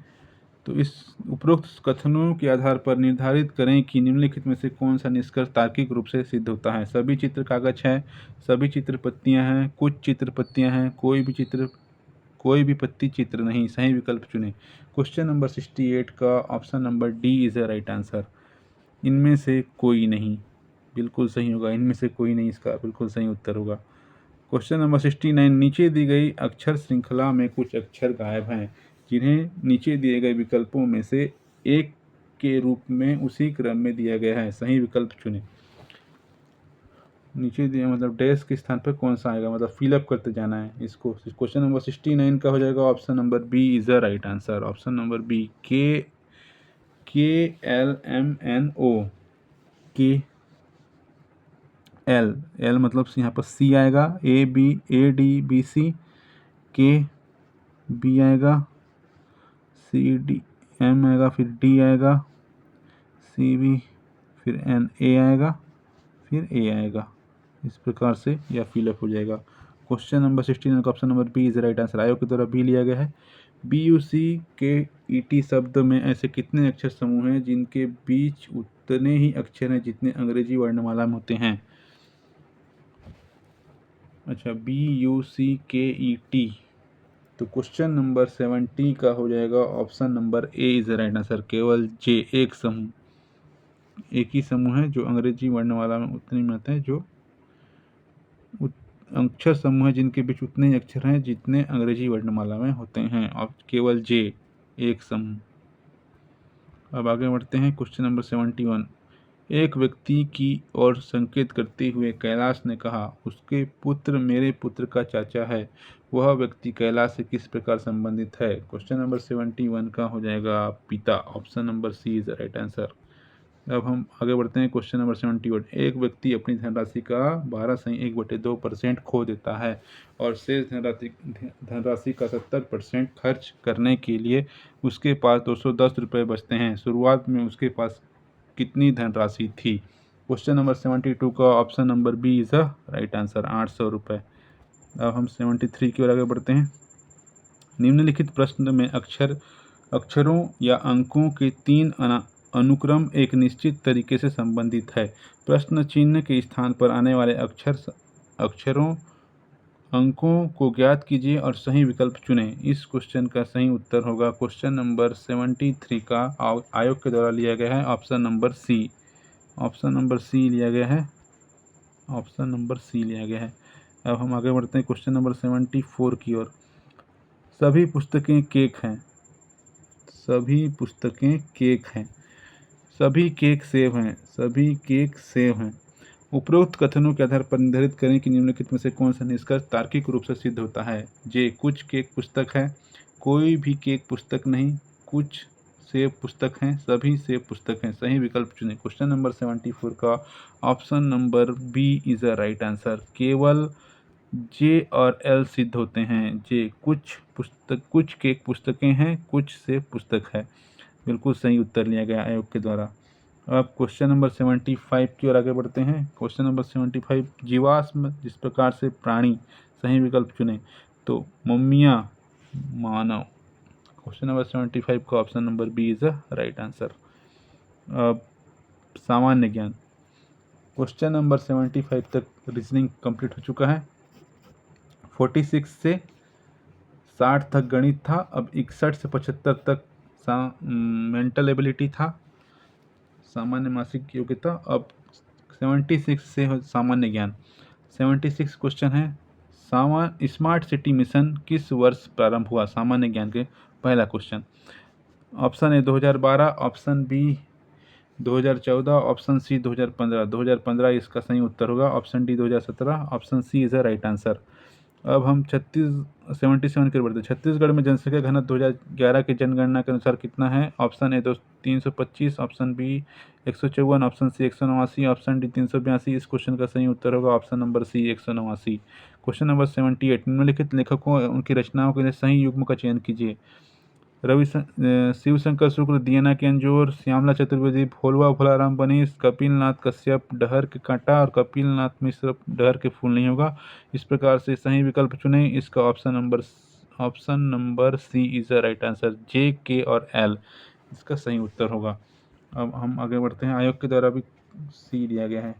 तो इस उपरोक्त कथनों के आधार पर निर्धारित करें कि निम्नलिखित में से कौन सा निष्कर्ष तार्किक रूप से सिद्ध होता है। सभी चित्र कागज है, सभी चित्र पत्तियां हैं, कुछ चित्र पत्तियां हैं, कोई भी पत्ती चित्र नहीं। सही विकल्प चुनें। क्वेश्चन नंबर 68 का option number D is the right answer. इनमें से कोई नहीं बिल्कुल सही होगा, इनमें से कोई नहीं इसका बिल्कुल सही उत्तर होगा। क्वेश्चन नंबर 69, नीचे दी गई अक्षर श्रृंखला में कुछ अक्षर गायब हैं, जिन्हें नीचे दिए गए विकल्पों में से एक के रूप में उसी क्रम में दिया गया है। सही विकल्प चुनें। नीचे दिए मतलब डैश के स्थान पर कौन सा आएगा, मतलब फिलअप करते जाना है इसको। क्वेश्चन नंबर 69 का हो जाएगा option number B is the right answer. Option number B, KLMNO, KL मतलब यहाँ पर सी आएगा, ADBC, KB आएगा, CDM आएगा, फिर D आएगा, CB, फिर NA आएगा, फिर A आएगा। इस प्रकार से यह फिलअप हो जाएगा। क्वेश्चन नंबर 69 का option number B is right answer. आयोग के द्वारा बी लिया गया है। BUCKET शब्द में ऐसे कितने अक्षर समूह हैं जिनके बीच उतने ही अक्षर हैं जितने अंग्रेजी वर्णमाला में होते हैं? अच्छा, BUCKET, तो क्वेश्चन नंबर 70 का हो जाएगा option number A is right answer. केवल जे, एक समूह, एक ही समूह है जो अंग्रेजी वर्णमाला में उतने में आते हैं, जो अक्षर समूह है जिनके बीच उतने ही अक्षर हैं जितने अंग्रेजी वर्णमाला में होते हैं, और केवल जे, एक समूह। अब आगे बढ़ते हैं क्वेश्चन नंबर 71। एक व्यक्ति की ओर संकेत करते हुए कैलाश ने कहा, उसके पुत्र मेरे पुत्र का चाचा है। वह व्यक्ति कैलाश से किस प्रकार संबंधित है? क्वेश्चन नंबर 71 का हो जाएगा पिता। Option number C is the right answer. अब हम आगे बढ़ते हैं क्वेश्चन नंबर 71। एक व्यक्ति अपनी धनराशि का 12.1/2% खो देता है और शेष धनराशि का 70% खर्च करने के लिए उसके पास 210 रुपये बचते हैं। शुरुआत में उसके पास कितनी धनराशि थी? क्वेश्चन नंबर 72 का option number B is the right answer, 800 रुपये। अब हम 73 की ओर आगे बढ़ते हैं। निम्नलिखित प्रश्न में अक्षरों या अंकों के 3 अनुक्रम एक निश्चित तरीके से संबंधित है। प्रश्न चिन्ह के स्थान पर आने वाले अक्षरों अंकों को ज्ञात कीजिए और सही विकल्प चुनें। इस क्वेश्चन का सही उत्तर होगा क्वेश्चन नंबर 73 का आयोग के द्वारा लिया गया है option number C. Option number C लिया गया है, ऑप्शन नंबर सी लिया गया है। अब हम आगे बढ़ते हैं क्वेश्चन नंबर 74 की ओर। सभी पुस्तकें केक हैं, सभी पुस्तकें केक हैं, सभी केक सेब हैं, सभी केक सेब हैं। उपरोक्त कथनों के आधार पर निर्धारित करें कि निम्नलिखित में से कौन सा निष्कर्ष तार्किक रूप से सिद्ध होता है। जे, कुछ केक पुस्तक है, कोई भी केक पुस्तक नहीं, कुछ सेब पुस्तक हैं, सभी सेब पुस्तक हैं। सही विकल्प चुनें। क्वेश्चन नंबर 74 का option number B is the right answer. केवल जे और एल सिद्ध होते हैं। जे, कुछ केक पुस्तकें हैं, कुछ सेब पुस्तक है। बिल्कुल सही उत्तर लिया गया आयोग के द्वारा। अब क्वेश्चन नंबर 75 की ओर आगे बढ़ते हैं। क्वेश्चन नंबर 75, जीवाश्म जिस प्रकार से प्राणी। सही विकल्प चुनें। तो मम्मियाँ, मानव। क्वेश्चन नंबर 75 का option number B is the right answer. अब सामान्य ज्ञान। क्वेश्चन नंबर 75 तक रीजनिंग कंप्लीट हो चुका है। 46 से 60 तक गणित था, अब 61 से 75 तक मेंटल एबिलिटी था, सामान्य मासिक योग्यता। अब 76 से सामान्य ज्ञान। 76 क्वेश्चन है, स्मार्ट सिटी मिशन किस वर्ष प्रारंभ हुआ? सामान्य ज्ञान के पहला question. Option A 2012, option B 2014, option C 2015। 2015 इसका सही उत्तर होगा। Option D 2017, option C is the right answer. अब हम 77 की ओर बढ़ते हैं। छत्तीसगढ़ में जनसंख्या घनत्व 2011 की जनगणना के अनुसार कितना है? Option A 325, option B 154, option C 189, option D 382। इस क्वेश्चन का सही उत्तर होगा option number C 189। Question number 78, निम्नलिखित लेखकों उनकी रचनाओं के लिए सही युग्म का चयन कीजिए। शिवशंकर शुक्ल, दियाना के अंजोर, श्यामला चतुर्वेदी, भोलवा भोलाराम बनीश, कपिलनाथ कश्यप, डहर के कांटा और कपिलनाथ मिश्र डहर के फूल नहीं होगा। इस प्रकार से सही विकल्प चुने। इसका option number C is the right answer. J, K और एल इसका सही उत्तर होगा। अब हम आगे बढ़ते हैं। आयोग के द्वारा भी सी दिया गया है।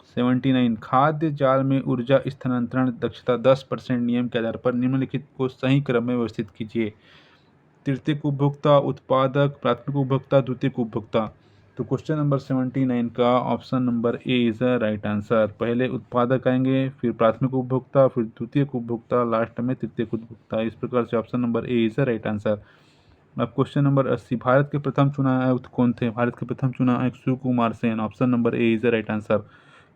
79, खाद्य जाल में ऊर्जा स्थानांतरण दक्षता 10% नियम के आधार पर निम्नलिखित को सही क्रम में व्यवस्थित कीजिए। तृतीयक उपभोक्ता, उत्पादक, प्राथमिक उपभोक्ता, द्वितीयक उपभोक्ता। तो क्वेश्चन नंबर 79 का option number A is the right answer. पहले उत्पादक आएंगे, फिर प्राथमिक उपभोक्ता, फिर द्वितीयक उपभोक्ता, लास्ट में तृतीयक उपभोक्ता। इस प्रकार से option number A is the right answer. अब क्वेश्चन नंबर 80, भारत के प्रथम चुनाव आयुक्त कौन थे? भारत के प्रथम चुनाव आयुक्त Sukumar Sen. Option number A is the right answer.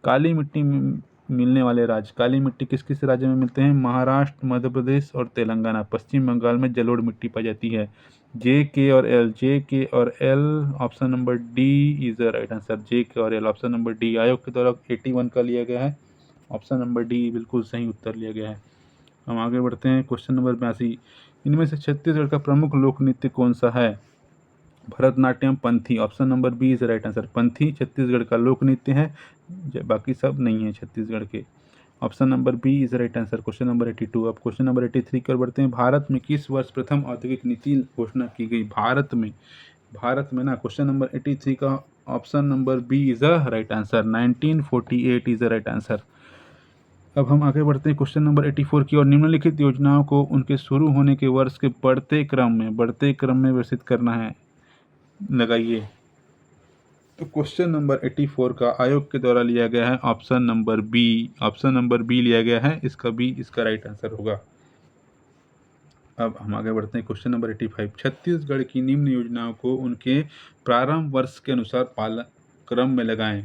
काली मिट्टी मिलने वाले राज्य। काली मिट्टी किस किस राज्य में मिलते हैं? महाराष्ट्र, मध्य प्रदेश और तेलंगाना। पश्चिम बंगाल में जलोढ़ मिट्टी पाई जाती है। जे, के और एल। जे, के और L, option number D is the right answer. J, K और एल, ऑप्शन नंबर डी। आयोग के द्वारा 81 का लिया गया है। ऑप्शन नंबर डी बिल्कुल सही उत्तर लिया गया है। हम आगे बढ़ते हैं। क्वेश्चन नंबर 82, इनमें से छत्तीसगढ़ का प्रमुख लोक नृत्य कौन सा है? Bharatanatyam, Panthi. Option number B is right answer. Panthi Chhattisgarh का लोक नृत्य है, बाकी सब नहीं है छत्तीसगढ़ के। Option number B is right answer. Question number 82। अब क्वेश्चन नंबर 83 की ओर बढ़ते हैं। भारत में किस वर्ष प्रथम औद्योगिक नीति घोषणा की गई? भारत में ना। क्वेश्चन नंबर 83 का option number B is the right answer. 1948 is the right answer. अब हम आगे बढ़ते हैं क्वेश्चन नंबर 84 की ओर। निम्नलिखित योजनाओं को उनके शुरू होने के वर्ष के बढ़ते क्रम में व्यवस्थित करना है। लगाइए। तो क्वेश्चन नंबर 84 का आयोग के द्वारा लिया गया है option number B. Option number B लिया गया है, इसका राइट आंसर होगा। अब हम आगे बढ़ते हैं क्वेश्चन नंबर 85, छत्तीसगढ़ की निम्न योजनाओं को उनके प्रारंभ वर्ष के अनुसार क्रम में लगाएं।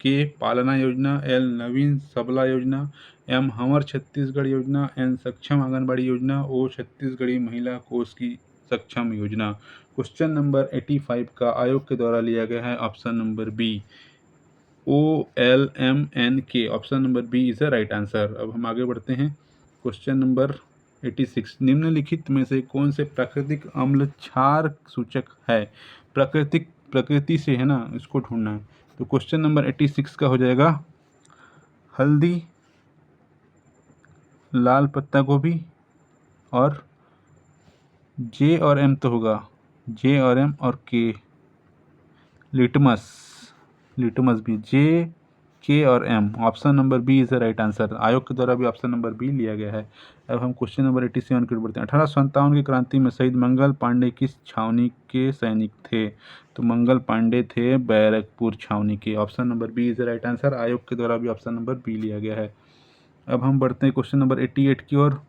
के, पालना योजना, एल, नवीन सबला योजना, एम, हमर छत्तीसगढ़ योजना, एन, सक्षम आंगनबाड़ी योजना, ओ, छत्तीसगढ़ी महिला कोष की सक्षम योजना। क्वेश्चन नंबर 85 का आयोग के द्वारा लिया गया है option number B, OLMNK। Option number B is the right answer. अब हम आगे बढ़ते हैं क्वेश्चन नंबर 86, निम्नलिखित में से कौन से प्राकृतिक अम्ल क्षार सूचक है? प्रकृति से है ना, इसको ढूंढना है। तो क्वेश्चन नंबर 86 का हो जाएगा हल्दी, लाल पत्ता गोभी और जे और एम तो होगा, जे और एम और के, लिटमस भी, जे, के और M. Option number B is the right answer. आयोग के द्वारा भी ऑप्शन नंबर बी लिया गया है। अब हम क्वेश्चन नंबर 87 की ओर बढ़ते हैं। 1857 की क्रांति में शहीद मंगल पांडे किस छावनी के सैनिक थे? तो मंगल पांडे थे बैरकपुर छावनी के। Option number B is the right answer. आयोग के द्वारा भी ऑप्शन नंबर बी लिया गया है। अब हम बढ़ते हैं क्वेश्चन नंबर 88 की ओर।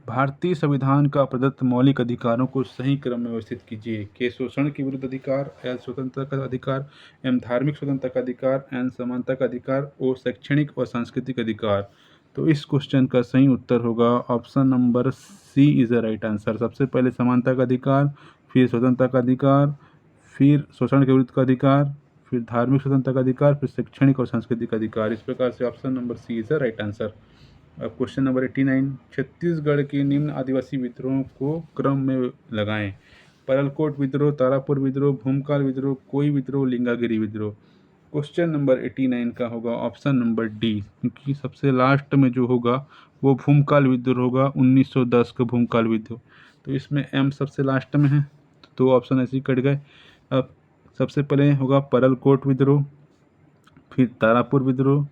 भारतीय संविधान का प्रदत्त मौलिक अधिकारों को सही क्रम में व्यवस्थित कीजिए। के, शोषण के विरुद्ध अधिकार, एल, स्वतंत्रता का अधिकार, एम, धार्मिक स्वतंत्रता का अधिकार, एन, समानता का अधिकार, ओ, शैक्षणिक और सांस्कृतिक अधिकार। तो इस क्वेश्चन का सही उत्तर होगा option number C is the right answer. सबसे पहले समानता का अधिकार, फिर स्वतंत्रता का अधिकार, फिर शोषण के विरुद्ध का अधिकार, फिर धार्मिक स्वतंत्रता का अधिकार, फिर शैक्षणिक और सांस्कृतिक अधिकार। इस प्रकार से option number C is the right answer. अब क्वेश्चन नंबर 89, छत्तीसगढ़ के निम्न आदिवासी विद्रोहों को क्रम में लगाएं। परलकोट विद्रोह, तारापुर विद्रोह, भूमकाल विद्रोह, कोई विद्रोह, लिंगागिरी विद्रोह। क्वेश्चन नंबर 89 का होगा ऑप्शन नंबर डी, क्योंकि सबसे लास्ट में जो होगा वो भूमकाल विद्रोह होगा, 1910 का भूमकाल विद्रोह। तो इसमें एम सबसे लास्ट में है, तो ऑप्शन ऐसे ही कट गए। अब सबसे पहले होगा परलकोट विद्रोह, फिर तारापुर विद्रोह,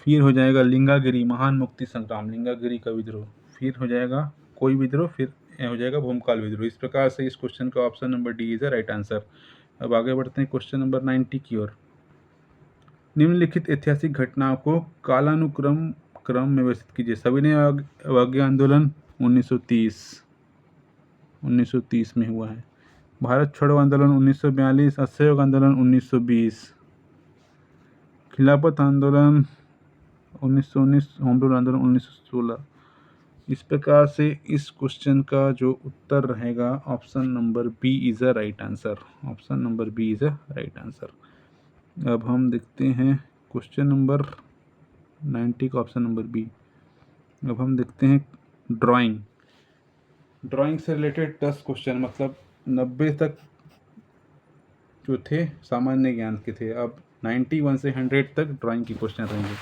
फिर हो जाएगा लिंगागिरी महान मुक्ति संग्राम, लिंगागिरी का विद्रोह, फिर हो जाएगा कोई विद्रोह, फिर हो जाएगा भूमकाल विद्रोह। इस प्रकार से इस क्वेश्चन का option number D is the right answer. अब आगे बढ़ते हैं क्वेश्चन नंबर 90 की ओर। निम्नलिखित ऐतिहासिक घटनाओं को क्रम में व्यवस्थित कीजिए। सविनय अवज्ञा आंदोलन 1930 में हुआ है। भारत छोड़ो आंदोलन 1942, असहयोग आंदोलन 1920, खिलाफत आंदोलन 1919, होम रूल आंदोलन 1916। इस प्रकार से इस क्वेश्चन का जो उत्तर रहेगा option number B is a right answer. Option number B is a right answer. अब हम देखते हैं क्वेश्चन नंबर 90 का ऑप्शन नंबर बी। अब हम देखते हैं ड्राइंग से रिलेटेड 10 क्वेश्चन, मतलब 90 तक जो थे सामान्य ज्ञान के थे, अब 91 से 100 तक ड्राइंग की क्वेश्चन रहेंगे।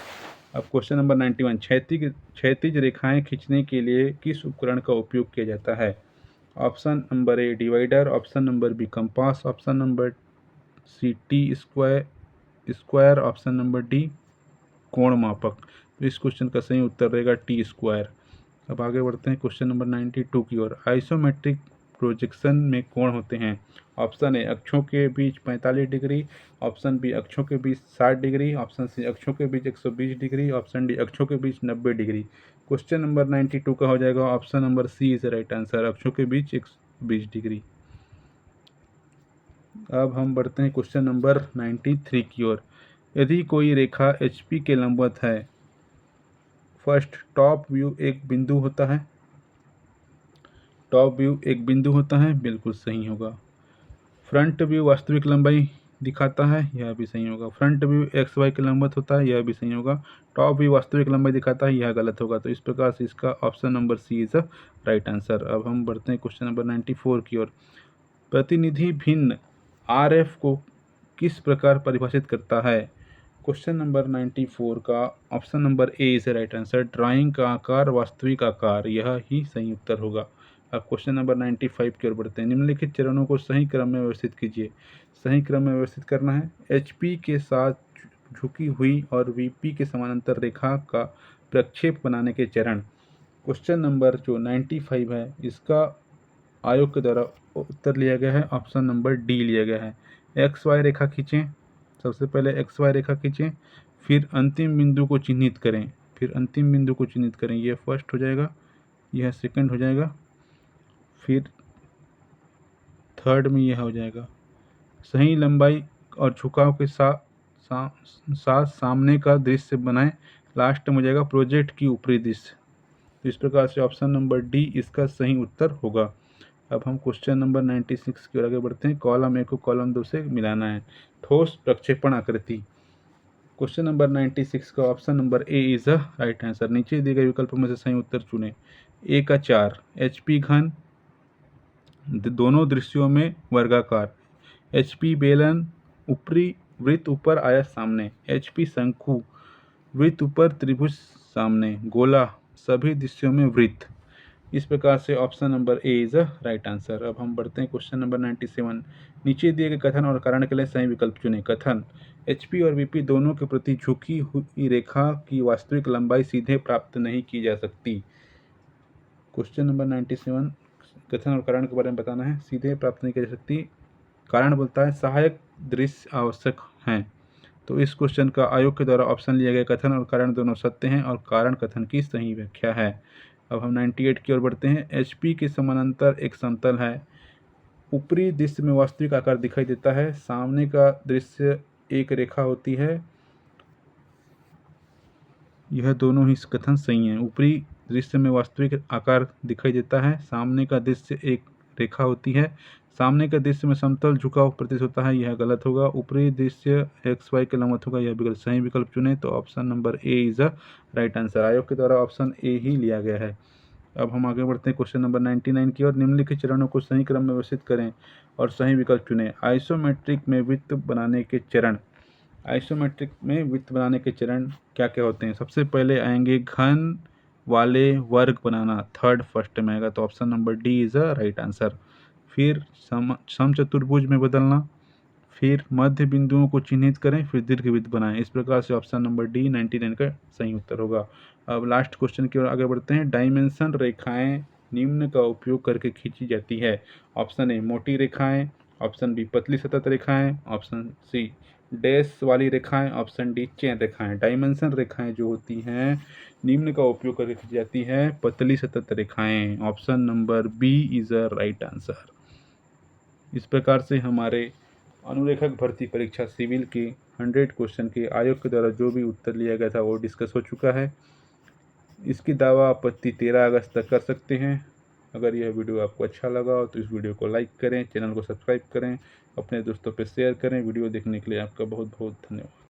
अब क्वेश्चन नंबर 91, क्षैतिज रेखाएं खींचने के लिए किस उपकरण का उपयोग किया जाता है? Option number A divider, option number B compass, option number C T square, option number D कोण मापक। तो इस क्वेश्चन का सही उत्तर रहेगा टी स्क्वायर। अब आगे बढ़ते हैं क्वेश्चन नंबर 92 की ओर। आइसोमेट्रिक प्रोजेक्शन में कोण होते हैं? ऑप्शन ए अक्षों के बीच 45 डिग्री, ऑप्शन बी अक्षों के बीच 60 डिग्री, ऑप्शन सी अक्षों के बीच 120 डिग्री, ऑप्शन डी अक्षों के बीच 90 डिग्री। क्वेश्चन नंबर 92 का हो जाएगा option number C is right answer, अक्षों के बीच 120 डिग्री। अब हम बढ़ते हैं क्वेश्चन नंबर 93 की ओर। यदि कोई रेखा HP के लंबवत है, फर्स्ट टॉप व्यू एक बिंदु होता है? टॉप व्यू एक बिंदु होता है, बिल्कुल सही होगा। फ्रंट व्यू वास्तविक लंबाई दिखाता है, यह भी सही होगा। फ्रंट व्यू XY के लंबवत होता है, यह भी सही होगा। टॉप व्यू वास्तविक लंबाई दिखाता है, यह गलत होगा। तो इस प्रकार से इसका option number C is the right answer. अब हम बढ़ते हैं क्वेश्चन नंबर 94 की ओर। प्रतिनिधि भिन्न RF को किस प्रकार परिभाषित करता है? क्वेश्चन नंबर 94 का option number A is right answer, drawing का आकार वास्तविक आकार, यह ही सही उत्तर होगा। अब क्वेश्चन नंबर 95 की ओर बढ़ते हैं। निम्नलिखित चरणों को सही क्रम में व्यवस्थित कीजिए। सही क्रम में व्यवस्थित करना है। HP के साथ झुकी हुई और VP के समानांतर रेखा का प्रक्षेप बनाने के चरण। क्वेश्चन नंबर जो 95 है, इसका आयोग के द्वारा उत्तर लिया गया है, ऑप्शन नंबर डी लिया गया है। XY रेखा खींचें, सबसे पहले XY रेखा खींचें, फिर अंतिम बिंदु को चिन्हित करें, यह फर्स्ट हो जाएगा, यह सेकंड हो जाएगा, फिर थर्ड में यह हो जाएगा। सही लंबाई और झुकाव के साथ सामने का दृश्य बनाएं, लास्ट में हो जाएगा प्रोजेक्ट की ऊपरी दृश्य। तो इस प्रकार से ऑप्शन नंबर डी इसका सही उत्तर होगा। अब हम क्वेश्चन नंबर 96 की ओर आगे बढ़ते हैं। कॉलम ए को कॉलम 2 से मिलाना है। ठोस प्रक्षेपण आकृति। क्वेश्चन नंबर 96 का option number A is the right answer. नीचे दिए गए विकल्पों में से सही उत्तर चुनें। ए का 4, HP घन, दोनों दृश्यों में वर्गाकार, HP बेलन, ऊपरी वृत्त ऊपर आयत सामने, HP शंकु, वृत्त ऊपर त्रिभुज सामने, गोला, सभी दृश्यों में वृत्त। इस प्रकार से option number A is the right answer. अब हम बढ़ते हैं क्वेश्चन नंबर 97। नीचे दिए गए कथन और कारण के लिए सही विकल्प चुनें। कथन, HP और VP दोनों के प्रति झुकी हुई रेखा की वास्तविक लंबाई सीधे प्राप्त नहीं की जा सकती। क्वेश्चन नंबर 97 कथन और कारण के बारे में बताना है। सीधे प्राप्त नहीं की जा सकती। कारण बोलता है सहायक दृश्य आवश्यक हैं। तो इस क्वेश्चन का आयोग के द्वारा ऑप्शन लिया गया कथन और कारण दोनों सत्य हैं और कारण कथन की सही व्याख्या है। अब हम 98 की ओर बढ़ते हैं। HP के समानांतर एक समतल है, ऊपरी दृश्य में वास्तविक आकार दिखाई देता है, सामने का दृश्य एक रेखा होती है, यह दोनों ही कथन सही हैं। ऊपरी दृश्य में वास्तविक आकार दिखाई देता है, सामने का दृश्य एक रेखा होती है, सामने के दृश्य में समतल झुकाव प्रतीत होता है, यह गलत होगा। ऊपरी दृश्य XY के लंबवत होगा, यह भी सही विकल्प चुने। तो option number A is the right answer. आयोग के द्वारा ऑप्शन ए ही लिया गया है। अब हम आगे बढ़ते हैं क्वेश्चन नंबर 99 की ओर। निम्नलिखित चरणों को सही क्रम में व्यवस्थित करें और सही विकल्प चुनें। आइसोमेट्रिक में वृत्त बनाने के चरण। आइसोमेट्रिक में वृत्त बनाने के चरण क्या क्या होते हैं? सबसे पहले आएंगे घन वाले वर्ग बनाना, थर्ड फर्स्ट में आएगा, तो option number D is a right answer. फिर समचतुर्भुज में बदलना, फिर मध्य बिंदुओं को चिन्हित करें, फिर दीर्घवृत्त बनाएं। इस प्रकार से ऑप्शन नंबर डी 99 का सही उत्तर होगा। अब लास्ट क्वेश्चन की ओर आगे बढ़ते हैं। डायमेंशन रेखाएं निम्न का उपयोग करके खींची जाती है। ऑप्शन ए मोटी रेखाएं, ऑप्शन बी पतली सतत रेखाएं, ऑप्शन सी डैश वाली रेखाएं, ऑप्शन डी चेन रेखाएं। डायमेंशन रेखाएं जो होती हैं निम्न का उपयोग करके खींची जाती है पतली सतत रेखाएं। Option number B is a right answer. इस प्रकार से हमारे अनुरेखक भर्ती परीक्षा सिविल के 100 क्वेश्चन के आयोग के द्वारा जो भी उत्तर लिया गया था वो डिस्कस हो चुका है। इसकी दावा आपत्ति 13 अगस्त तक कर सकते हैं। अगर यह वीडियो आपको अच्छा लगा हो तो इस वीडियो को लाइक करें, चैनल को सब्सक्राइब करें, अपने दोस्तों पे शेयर करें। वीडियो देखने के लिए आपका बहुत बहुत धन्यवाद।